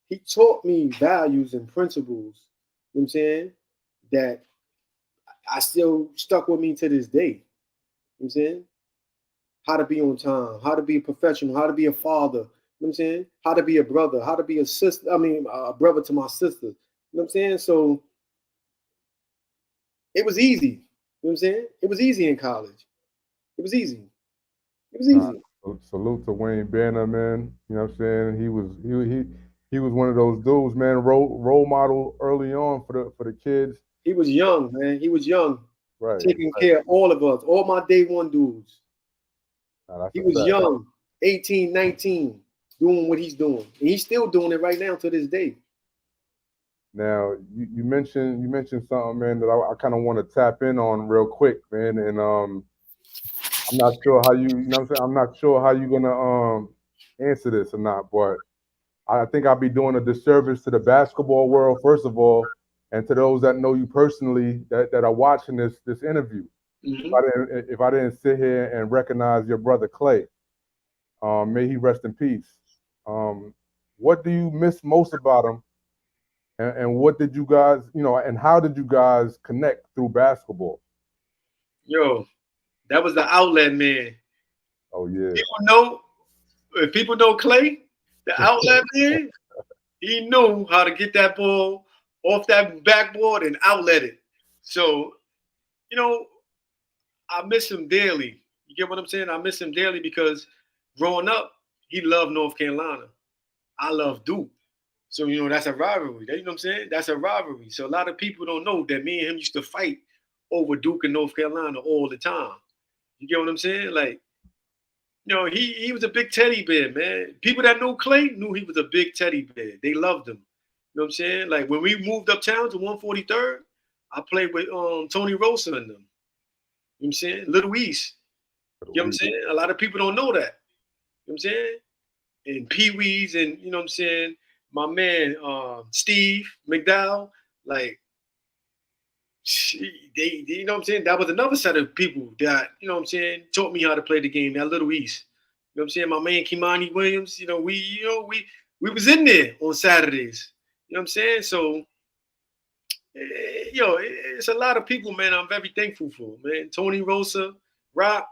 he taught me values and principles, you know what I'm saying, that I still stuck with me to this day. You know what I'm saying? How to be on time, how to be a professional, how to be a father, you know what I'm saying? How to be a brother, how to be a sister, a brother to my sister. You know what I'm saying? So it was easy. You know what I'm saying? It was easy in college. It was easy. It was easy. Salute to Wayne Banner, man. You know what I'm saying? He was one of those dudes, man, role model early on for the kids. He was young, man. He was young. Right. Taking care of all of us, all my day one dudes. He was young, 18, 19, doing what he's doing. And he's still doing it right now to this day. Now, you mentioned something, man, that I kind of want to tap in on real quick, man. And I'm not sure how you know what I'm saying? I'm not sure how you're gonna answer this or not, but I think I'll be doing a disservice to the basketball world, first of all, and to those that know you personally that are watching this interview. Mm-hmm. If I didn't sit here and recognize your brother Clay, may he rest in peace. What do you miss most about him? And what did you guys, you know, and how did you guys connect through basketball? Yo, that was the outlet man. Oh yeah. People know Clay, the outlet man. He knew how to get that ball off that backboard and outlet it. So, you know, I miss him dearly. You get what I'm saying? I miss him dearly because growing up, he loved North Carolina. I love Duke. So, you know, that's a rivalry. You know what I'm saying? That's a rivalry. So a lot of people don't know that me and him used to fight over Duke and North Carolina all the time. You get what I'm saying? Like, you know, he was a big teddy bear, man. People that knew Clay knew he was a big teddy bear. They loved him. You know what I'm saying? Like, when we moved uptown to 143rd, I played with Tony Rosa and them. You know what I'm saying? Little East. You know what I'm saying? A lot of people don't know that. You know what I'm saying? And Pee Wee's and, you know what I'm saying, my man, Steve McDowell, like, they, you know what I'm saying? That was another set of people that, you know what I'm saying, taught me how to play the game, that Little East. You know what I'm saying? My man, Kimani Williams, you know, we was in there on Saturdays. You know what I'm saying? So, it's a lot of people, man, I'm very thankful for, man. Tony Rosa, Rock,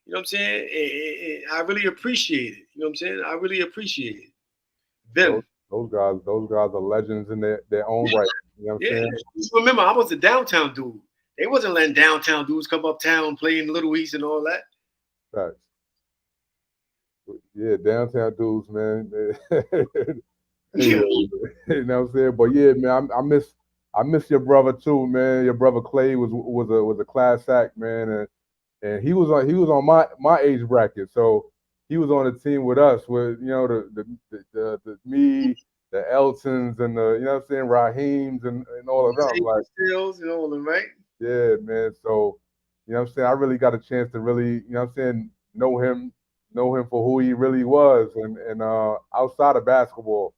you know what I'm saying? I really appreciate it. You know what I'm saying? I really appreciate it. Them. Those guys are legends in their own right. You know what I'm saying? Just remember, I was a downtown dude. They wasn't letting downtown dudes come uptown and play in Little East and all that. Facts. Yeah, downtown dudes, man. Yeah. You know what I'm saying? But yeah, man, I miss your brother too, man. Your brother Clay was a class act, man, and he was on my age bracket, so he was on the team with us, with the me, the Eltons, and the you know what I'm saying, Raheems and all of them. Like, Stills and all of them, right? yeah, man. So, you know what I'm saying? I really got a chance to really, you know what I'm saying, know him for who he really was and outside of basketball.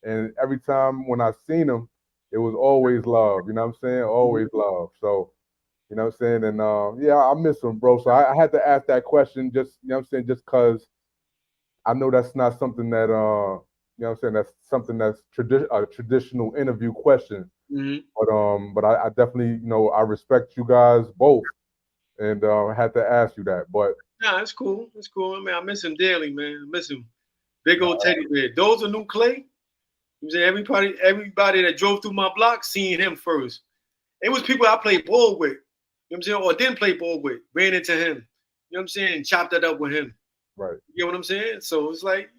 And every time when I seen him, it was always love, you know what I'm saying? Always love. So, you know what I'm saying? And yeah, I miss him, bro. So I had to ask that question just, you know what I'm saying, just cause I know that's not something that you know what I'm saying, that's something that's a traditional interview question. Mm-hmm. But I definitely, you know, I respect you guys both, and I had to ask you that. But Nah, it's cool. It's cool. I mean, I miss him daily, man. I miss him. Big old teddy bear. Those are new Clay. I'm saying everybody that drove through my block seen him first. It was people I played ball with, you know what I'm saying, or didn't play ball with, ran into him, you know what I'm saying, and chopped it up with him. right, You know what I'm saying? So it's like,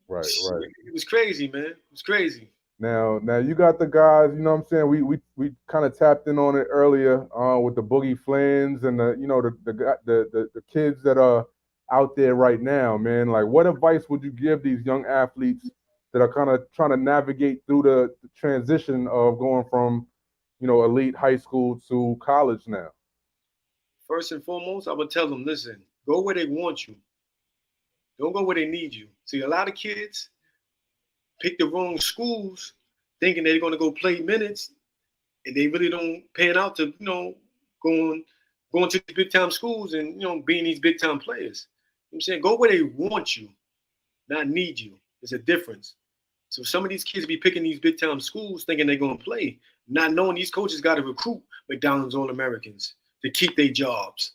right. it was crazy, man. It was crazy. Now you got the guys. You know what I'm saying. We kind of tapped in on it earlier with the Boogie Flins and the you know the kids that are out there right now, man. Like, what advice would you give these young athletes that are kind of trying to navigate through the transition of going from elite high school to college now? First and foremost, I would tell them, listen, go where they want you. Don't go where they need you. See, a lot of kids pick the wrong schools thinking they're going to go play minutes, and they really don't pan out to, going going to big time schools and, being these big time players. You know what I'm saying? Go where they want you, not need you. There's a difference. So some of these kids be picking these big time schools thinking they're going to play, not knowing these coaches got to recruit McDonald's All-Americans to keep their jobs.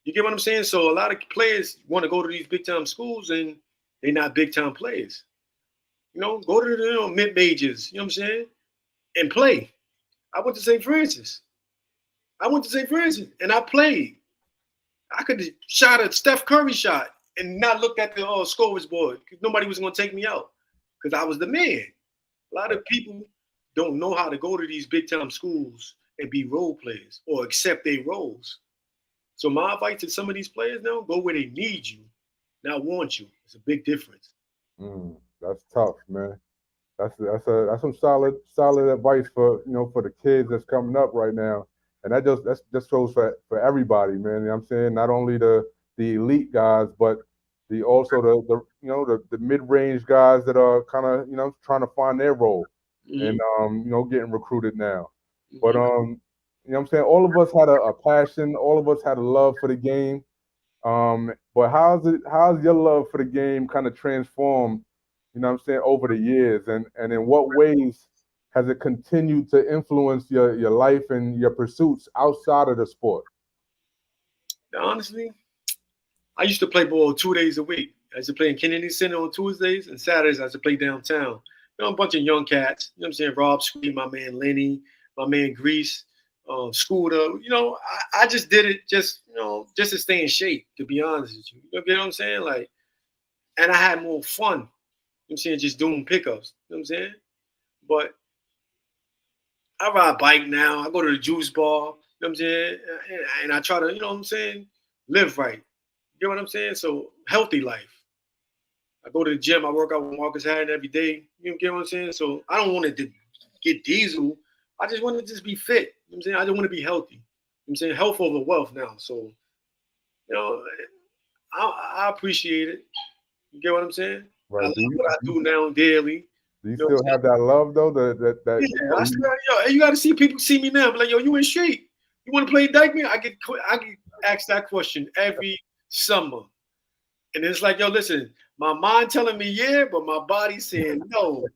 You get what I'm saying? So a lot of players want to go to these big time schools and they're not big time players. Go to the mid majors, you know what I'm saying? And play. I went to St. Francis. And I played. I could have shot a Steph Curry shot and not looked at the scorer's board because nobody was going to take me out because I was the man. A lot of people don't know how to go to these big time schools and be role players or accept their roles. So my advice to some of these players now, go where they need you, not want you. It's a big difference. That's tough, man. That's some solid advice for for the kids that's coming up right now, and that's just goes for everybody, man. You know what I'm saying, not only the elite guys, but the also the mid range guys that are kind of trying to find their role, and getting recruited now. But you know what I'm saying, all of us had a passion, all of us had a love for the game. But how's your love for the game kind of transformed, you know what I'm saying, over the years, and in what ways has it continued to influence your life and your pursuits outside of the sport? Honestly, I used to play ball 2 days a week. I used to play in Kennedy Center on Tuesdays, and Saturdays I used to play downtown. A bunch of young cats. You know what I'm saying? Rob Sweet, my man Lenny, my man Grease, Scooter. I just did it just to stay in shape, to be honest with you. You know what I'm saying? Like, and I had more fun. You know what I'm saying? Just doing pickups. You know what I'm saying? But I ride a bike now. I go to the juice bar. You know what I'm saying? And I try to, you know what I'm saying, live right. You know what I'm saying? So healthy life. I go to the gym. I work out with Marcus Haddon every day. You get what I'm saying? So I don't want to get diesel. I just want to just be fit. You know what I'm saying? I just want to be healthy. You know what I'm saying? Health over wealth now. So, I appreciate it. You get what I'm saying? Right. I love what I do now daily. Do you still have that love though? Yeah, I still, you got to see people see me now. Be like, yo, you in shape? You want to play Dykeman? I get asked that question every summer, and it's like, yo, listen, my mind telling me yeah, but my body saying no.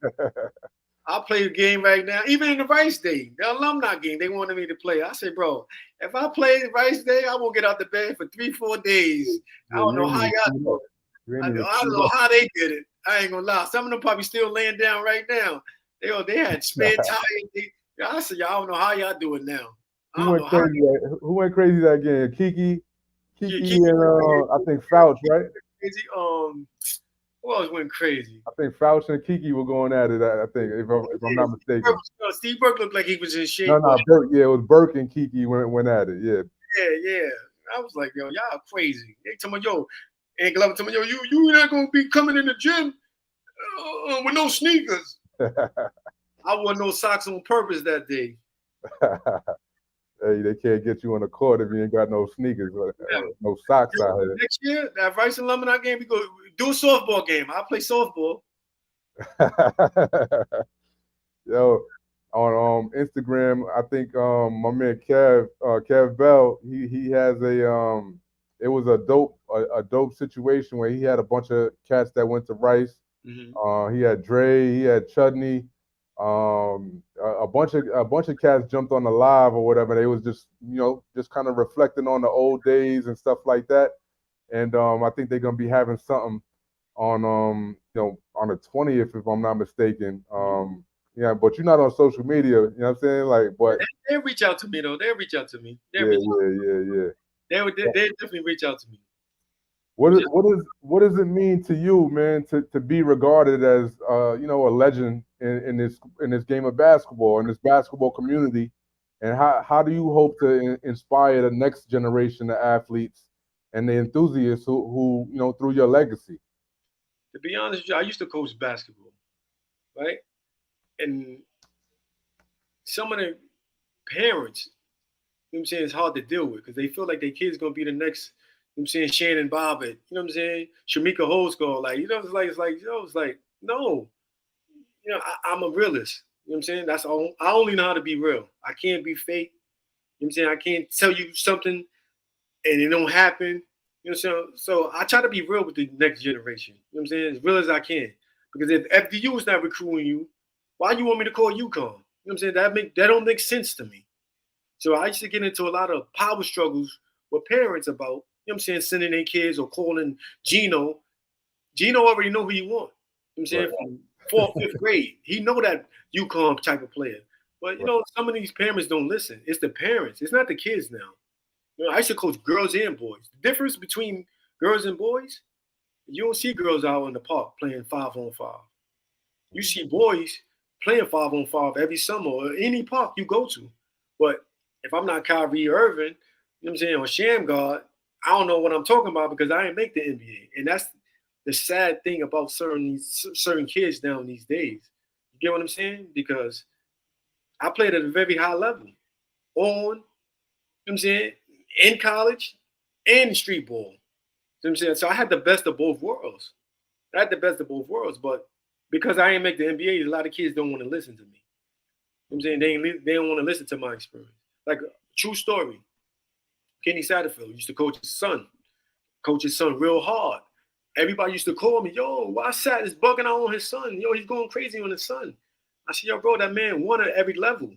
I play the game right now. Even in the Rice Day, the alumni game, they wanted me to play. I said, bro, if I play Rice Day, I won't get out the bed for 3-4 days. I don't know how y'all do it. I don't know how they did it. I ain't gonna lie. Some of them probably still laying down right now. They had spare tires. I said, y'all don't know how y'all do it now. I Who don't went know how. crazy? Who went crazy that game? Kiki, Keep and I think Fouch, right? crazy. Who else went crazy? I think Fouch and Kiki were going at it. I think, if I'm not mistaken. Steve Burke looked like he was in shape. No, Burke. Yeah, it was Burke and Kiki went at it. Yeah. Yeah. I was like, yo, y'all crazy. They told me, yo, and Glover told me, yo, you not gonna be coming in the gym with no sneakers. I wore no socks on purpose that day. Hey, they can't get you on the court if you ain't got no sneakers, no socks out here. Next year, that Rice and Lebanon game, we go do a softball game. I play softball. Yo, on Instagram, I think my man Kev Bell, he has it was a dope situation where he had a bunch of cats that went to Rice. Mm-hmm. He had Dre, he had Chudney, a bunch of cats jumped on the live or whatever. They was just just kind of reflecting on the old days and stuff like that. And I think they're gonna be having something on on the 20th, if I'm not mistaken. Yeah, but you're not on social media, you know what I'm saying? Like, but they reach out to me though. They'll reach out to me. Yeah. They definitely reach out to me. What does it mean to you, man, to be regarded as a legend in this game of basketball, in this basketball community, and how do you hope to inspire the next generation of athletes and the enthusiasts who through your legacy? To be honest with you, I used to coach basketball, right? And some of the parents, you know what I'm saying, it's hard to deal with because they feel like their kid's gonna be the next, you know what I'm saying, Shannon Bobbitt, you know what I'm saying, Shamika Holscott, like, it's like, no, I'm a realist. You know what I'm saying? That's all. I only know how to be real. I can't be fake. You know what I'm saying? I can't tell you something and it don't happen. You know what I'm saying? So I try to be real with the next generation. You know what I'm saying? As real as I can. Because if FDU is not recruiting you, why you want me to call UConn? You know what I'm saying? That don't make sense to me. So I used to get into a lot of power struggles with parents about, you know what I'm saying, sending their kids or calling Gino. Gino already know who he want. You know what I'm saying? Right. From fourth, fifth grade. He know that UConn type of player. But some of these parents don't listen. It's the parents. It's not the kids now. I used to coach girls and boys. The difference between girls and boys, you don't see girls out in the park playing 5-on-5. You see boys playing 5-on-5 every summer or any park you go to. But if I'm not Kyrie Irving, you know what I'm saying, or Sham God, I don't know what I'm talking about because I ain't make the NBA. And that's the sad thing about certain kids down these days. You get what I'm saying? Because I played at a very high level on, you know what I'm saying, in college and street ball. You know what I'm saying? So I had the best of both worlds. But because I ain't make the NBA, a lot of kids don't want to listen to me. You know what I'm saying? They don't want to listen to my experience. Like a true story. Kenny Satterfield used to coach his son real hard. Everybody used to call me, yo, why Sat is bugging out on his son? Yo, he's going crazy on his son. I said, yo, bro, that man won at every level.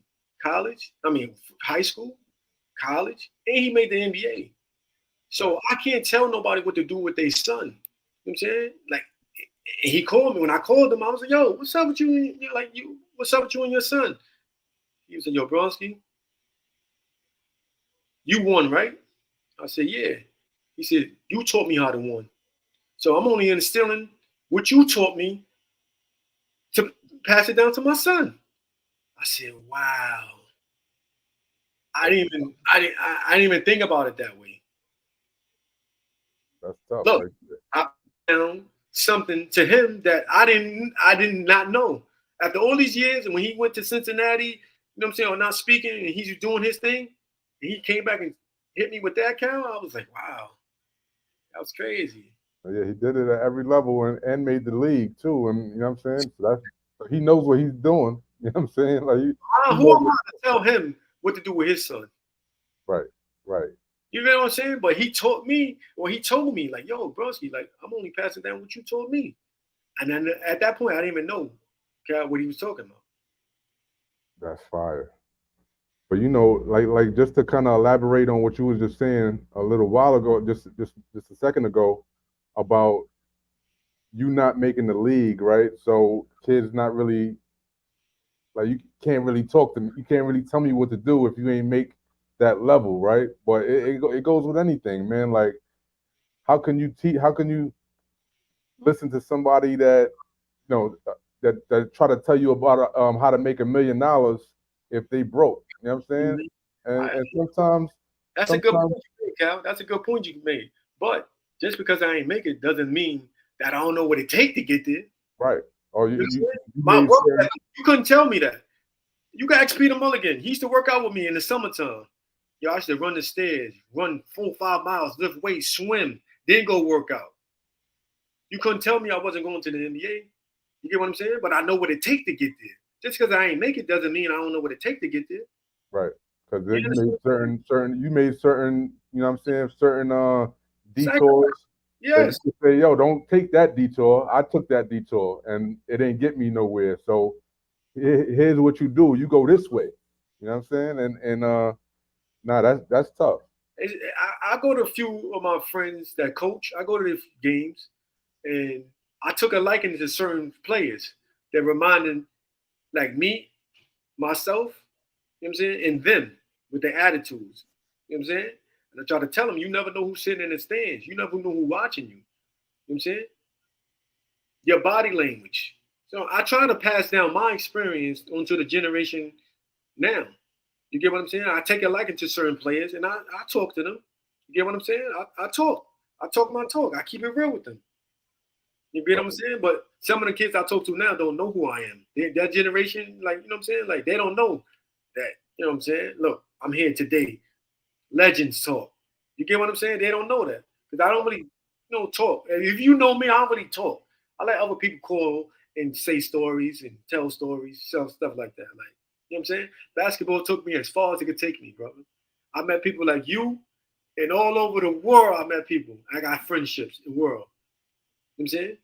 High school, college, and he made the NBA. So I can't tell nobody what to do with their son. You know what I'm saying? Like, he called me. When I called him, I was like, yo, what's up with you? What's up with you and your son? He was like, yo, Bronski, you won, right? I said, yeah. He said, you taught me how to win. So I'm only instilling what you taught me to pass it down to my son. I said, wow. I didn't even think about it that way. That's tough. Look, I found something to him that I did not know. After all these years, and when he went to Cincinnati, you know what I'm saying, or not speaking, and he's doing his thing, and he came back and hit me with that count, I was like, wow, that was crazy. Yeah, he did it at every level and made the league too. And you know what I'm saying? So he knows what he's doing. You know what I'm saying? Like who am I to tell him what to do with his son? Right. You know what I'm saying? But he taught me, or he told me, like, yo, Bronski, like, I'm only passing down what you told me. And then at that point, I didn't even know what he was talking about. That's fire. But like just to kind of elaborate on what you was just saying a little while ago, just a second ago, about you not making the league, right? So kids not really Like you can't really talk to me. You can't really tell me what to do if you ain't make that level, right? But it goes with anything, man. Like how can you teach? How can you listen to somebody that that try to tell you about how to make $1 million if they broke? You know what I'm saying? Mhm. And sometimes, That's a good sometimes, point you made, Cal. That's a good point you made. But just because I ain't make it doesn't mean that I don't know what it take to get there. right? Or You know what I'm saying? you My made work certain ethic, you couldn't tell me that. You can ask Peter Mulligan. He used to work out with me in the summertime. Yo, I used to run the stairs, run 4 or 5 miles, lift weights, swim, then go work out. You couldn't tell me I wasn't going to the NBA. You get what I'm saying? But I know what it takes to get there. Just because I ain't make it doesn't mean I don't know what it takes to get there. right because You you made understand? certain you know what I'm saying, certain Sacrifice. detours that you Yes. could say, yo, don't take that detour. I took that detour and it ain't get me nowhere. So here's what you do. You go this way. You know what I'm saying? And nah, that's tough. I go to a few of my friends that coach. I go to the games, and I took a liking to certain players that reminded like me, myself, you know what I'm saying, and them with their attitudes. You know what I'm saying? And I try to tell them, you never know who's sitting in the stands. You never know who's watching you. You know what I'm saying? Your body language. So I try to pass down my experience onto the generation now. You get what I'm saying? I take a liking to certain players and I talk to them. You get what I'm saying? I talk. I talk my talk. I keep it real with them. You get what I'm saying? But some of the kids I talk to now don't know who I am. That generation, like, you know what I'm saying? Like, they don't know that, you know what I'm saying? Look, I'm here today. Legends talk. You get what I'm saying? They don't know that. Because I don't really, talk. If you know me, I don't really talk. I let other people call and say stories and tell stories, stuff like that. Like, you know what I'm saying? Basketball took me as far as it could take me, brother. I met people like you, and all over the world, I met people. I got friendships in the world. You know what I'm saying?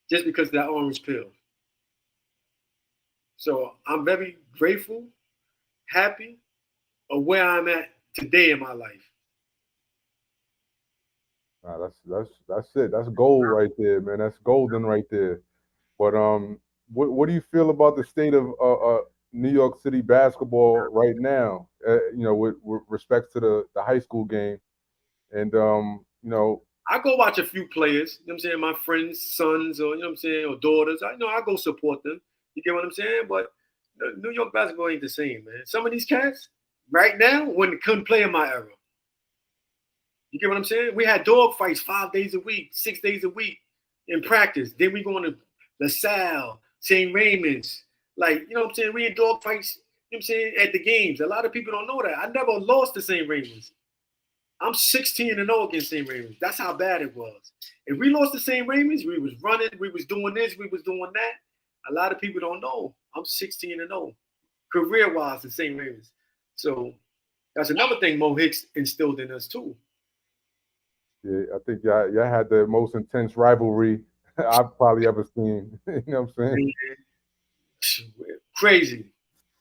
Just because of that orange pill. So I'm very grateful, happy of where I'm at today in my life. Nah, that's it. That's gold right there, man. That's golden right there. But what do you feel about the state of New York City basketball right now? With respect to the high school game, and I go watch a few players, you know what I'm saying, my friends' sons or, you know what I'm saying, or daughters. I go support them. You get what I'm saying? But New York basketball ain't the same, man. Some of these cats right now couldn't play in my era. You get what I'm saying? We had dog fights 5 days a week, 6 days a week in practice. Then we going to LaSalle, St. Raymond's. Like, you know what I'm saying? We in dog fights, you know what I'm saying, at the games. A lot of people don't know that. I never lost to St. Raymond's. I'm 16-0 against St. Raymond's. That's how bad it was. If we lost to St. Raymond's, we was running, we was doing this, we was doing that. A lot of people don't know. I'm 16-0 career-wise in St. Raymond's. So that's another thing Mo Hicks instilled in us too. yeah, I think y'all had the most intense rivalry I've probably ever seen. You know what I'm saying? Crazy.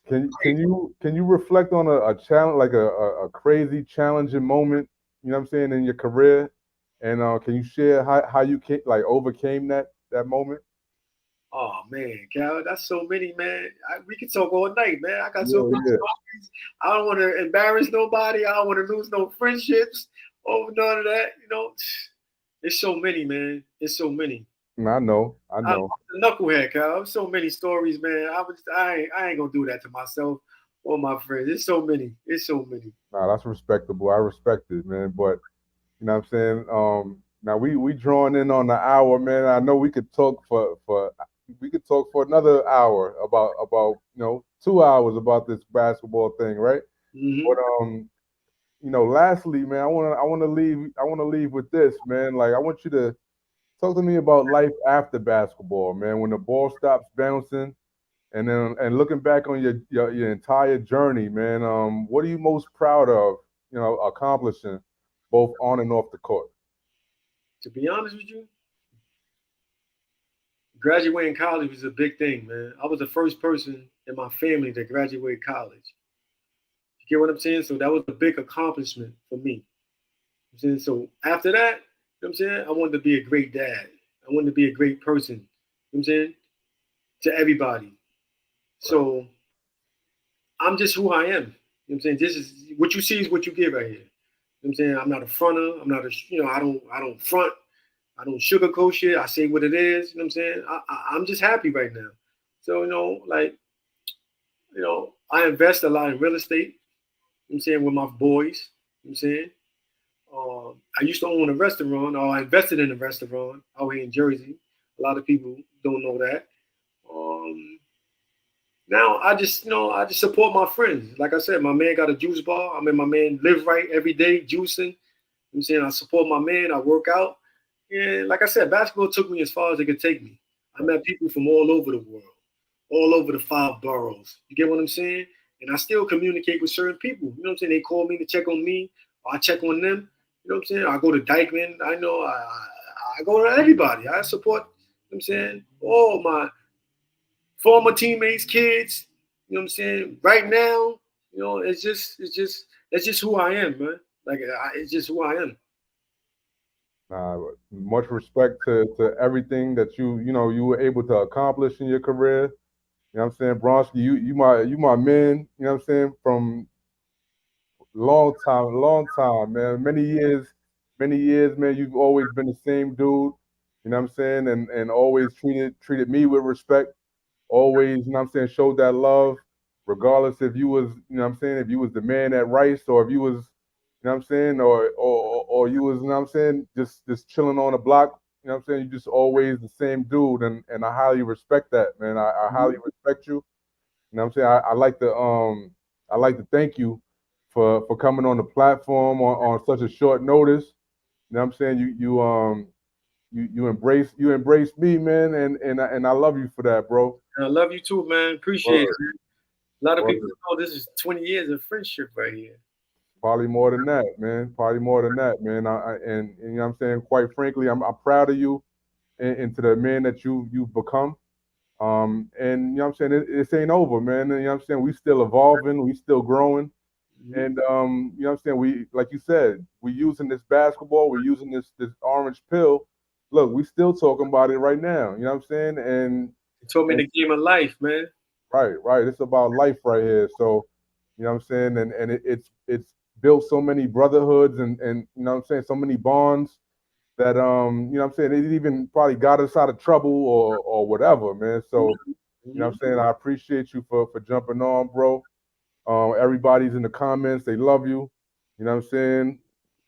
Can you reflect on a challenge, like a crazy challenging moment, you know what I'm saying, in your career? And can you share how you overcame that moment? Oh man, Cal, that's so many, man. We can talk all night, man. I got so Yeah, many yeah. stories. I don't want to embarrass nobody. I don't want to lose no friendships over none of that. It's so many, man. It's so many. I know, I I'm know. a knucklehead, Cal. So many stories, man. I ain't gonna do that to myself or my friends. It's so many. It's so many. Nah, that's respectable. I respect it, man. But you know what I'm saying? Now we drawing in on the hour, man. I know we could talk for another hour about 2 hours about this basketball thing, right? Hmm. But lastly, man, I want to leave with this, man. Like I want you to talk to me about life after basketball, man. When the ball stops bouncing, and looking back on your entire journey, man. What are you most proud of, accomplishing both on and off the court? To be honest with you, graduating college was a big thing, man. I was the first person in my family that graduated college. You get what I'm saying? So that was a big accomplishment for me. I'm saying, so after that, you know what I'm saying, I wanted to be a great dad. I wanted to be a great person. You know what I'm saying, to everybody. Right. So I'm just who I am. You know what I'm saying? This is what you see is what you get right here. You know what I'm saying? I'm not a fronter. I'm not a I don't front. I don't sugarcoat shit. I say what it is. You know what I'm saying? I'm just happy right now. So like I invest a lot in real estate. You know what I'm saying with my boys. You know what I'm saying. I used to own a restaurant, or I invested in a restaurant out here in Jersey. A lot of people don't know that. Um, Now I just support my friends. Like I said, my man got a juice bar. I mean, my man live right every day juicing. You know what I'm saying I support my man. I work out. And like I said, basketball took me as far as it could take me. I met people from all over the world, all over the 5 boroughs. You get what I'm saying? And I still communicate with certain people. You know what I'm saying? They call me to check on me, or I check on them. You know what I'm saying? I go to Dykeman. I go to everybody. I support. You know what I'm saying all my former teammates, kids. You know what I'm saying? Right now, that's just who I am, man. Like it's just who I am. Much respect to everything that you were able to accomplish in your career. You know what I'm saying, Bronski, you my man. You know what I'm saying, from long time, man. Many years, man. You've always been the same dude. You know what I'm saying, and always treated me with respect. Always, you know what I'm saying, showed that love, regardless if you was, you know what I'm saying, if you was the man at Rice, or if you was, you know what I'm saying, or you was, you know what I'm saying, just chilling on the block. You know what I'm saying? You just always the same dude, and I highly respect that, man. I highly respect you. You know what I'm saying? I like to thank you for coming on the platform on such a short notice. You know what I'm saying? You embrace me, man, and I love you for that, bro. And I love you too, man. Appreciate it, Word, man. A lot of word. people know this is 20 years of friendship right here. Probably more than that, man. Probably more than that, man. And you know what I'm saying? Quite frankly, I'm proud of you and to the man that you've become. And you know what I'm saying? It ain't over, man. And, you know what I'm saying? We still evolving, we still growing. Mhm. And you know what I'm saying? We, like you said, we using this basketball, we're using this orange pill. Look, we still talking about it right now. You know what I'm saying? You told me And the game of life, man. right. It's about life right here. So, you know what I'm saying? And it's built so many brotherhoods and you know what I'm saying, so many bonds that you know what I'm saying, it even probably got us out of trouble or whatever, man. So, you know what I'm Mhm. saying? I appreciate you for jumping on, bro. Everybody's in the comments, they love you. You know what I'm saying?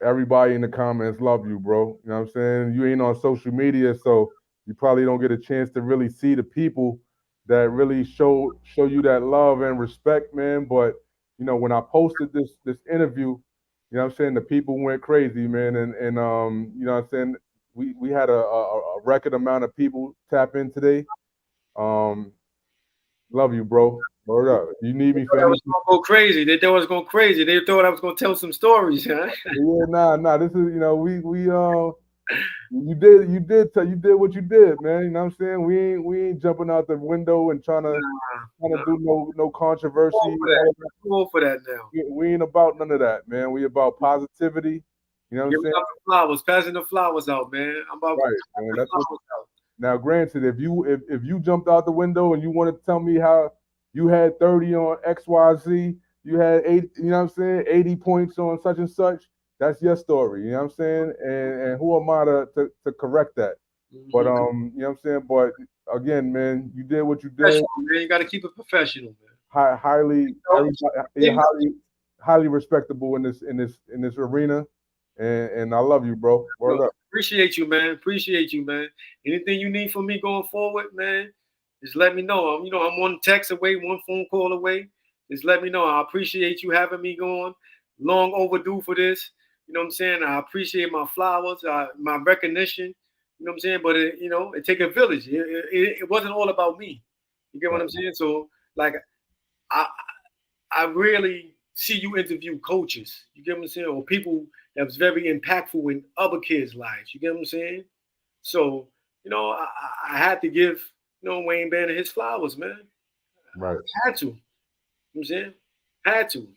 Everybody in the comments love you, bro. You know what I'm saying? You ain't on social media, so you probably don't get a chance to really see the people that really show you that love and respect, man. But when I posted this interview, you know what I'm saying, the people went crazy, man, and you know what I'm saying, we had a record amount of people tap in today. Um, Love you, bro. Word up. If you need me for Thought I was anything, gonna go crazy. They thought I was going crazy. They thought I was gonna tell some stories, huh? yeah, nah. This is, we you did what you did, man. You know what I'm saying? We ain't jumping out the window and trying to Nah, trying to nah. do no I'm all controversy for and that. all of that. I'm all for that now. We ain't about none of that, man. We about positivity. You know what I'm Giving saying? out the flowers, passing the flowers out, man. I'm about Right, passing man. the That's what. flowers out. Now, granted, if you jumped out the window and you want to tell me how you had 30 on XYZ, you had 8, you know what I'm saying, 80 points on such and such, that's your story. You know what I'm saying? And who am I to correct that? But Mhm. you know what I'm saying? But again, man, you did what you did. Professional, man. You got to keep it professional, man. Highly, You everybody, yeah, know, highly respectable in this arena. And I love you, bro. Word yo, up. appreciate you, man. Appreciate you, man. Anything you need from me going forward, man, just let me know. I'm one text away, one phone call away. Just let me know. I appreciate you having me going. Long overdue for this. You know what I'm saying? I appreciate my flowers, my recognition. You know what I'm saying? But it take a village. It wasn't all about me. You get what Right, I'm saying? So like I I rarely see you interview coaches. You get what I'm saying? Or people that was very impactful in other kids' lives. You get what I'm saying? So, I had to give, Wayne Banner his flowers, man. right. I had to. You know what I'm saying? Had to.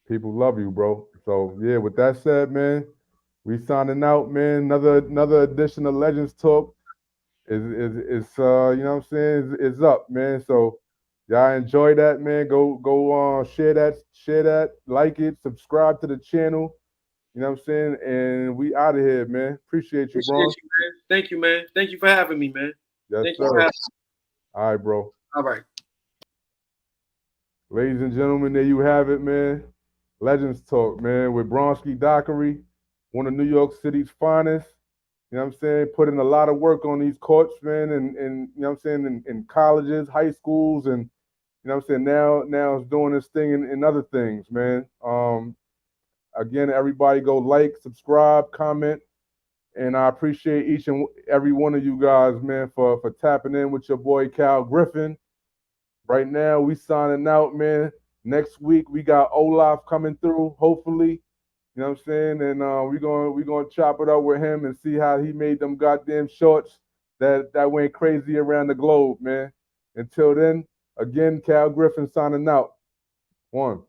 People love you, bro. So yeah, with that said, man, we signing out, man. Another edition of Legends Talk is you know what I'm saying, is up, man. So Y'all enjoy that, man. Go share that, like it, subscribe to the channel. You know what I'm saying? And we out of here, man. Appreciate you, Appreciate bro. you, man. Thank you, man. Thank you for having me, man. Yes, Thank you for sir. having All right, bro. me. All right. Ladies and gentlemen, there you have it, man. Legends Talk, man, with Bronski Dockery, one of New York City's finest. You know what I'm saying? Put in a lot of work on these courts, man, and you know what I'm saying, in colleges, high schools, and you know what I'm saying, now it's doing this thing in other things, man. Again, everybody go like, subscribe, comment, and I appreciate each and every one of you guys, man, for tapping in with your boy Cal Griffin. Right now, we signing out, man. Next week we got Olaf coming through, hopefully. You know what I'm saying? And we gonna chop it up with him and see how he made them goddamn shorts that went crazy around the globe, man. Until then, again, Cal Griffin signing out. One.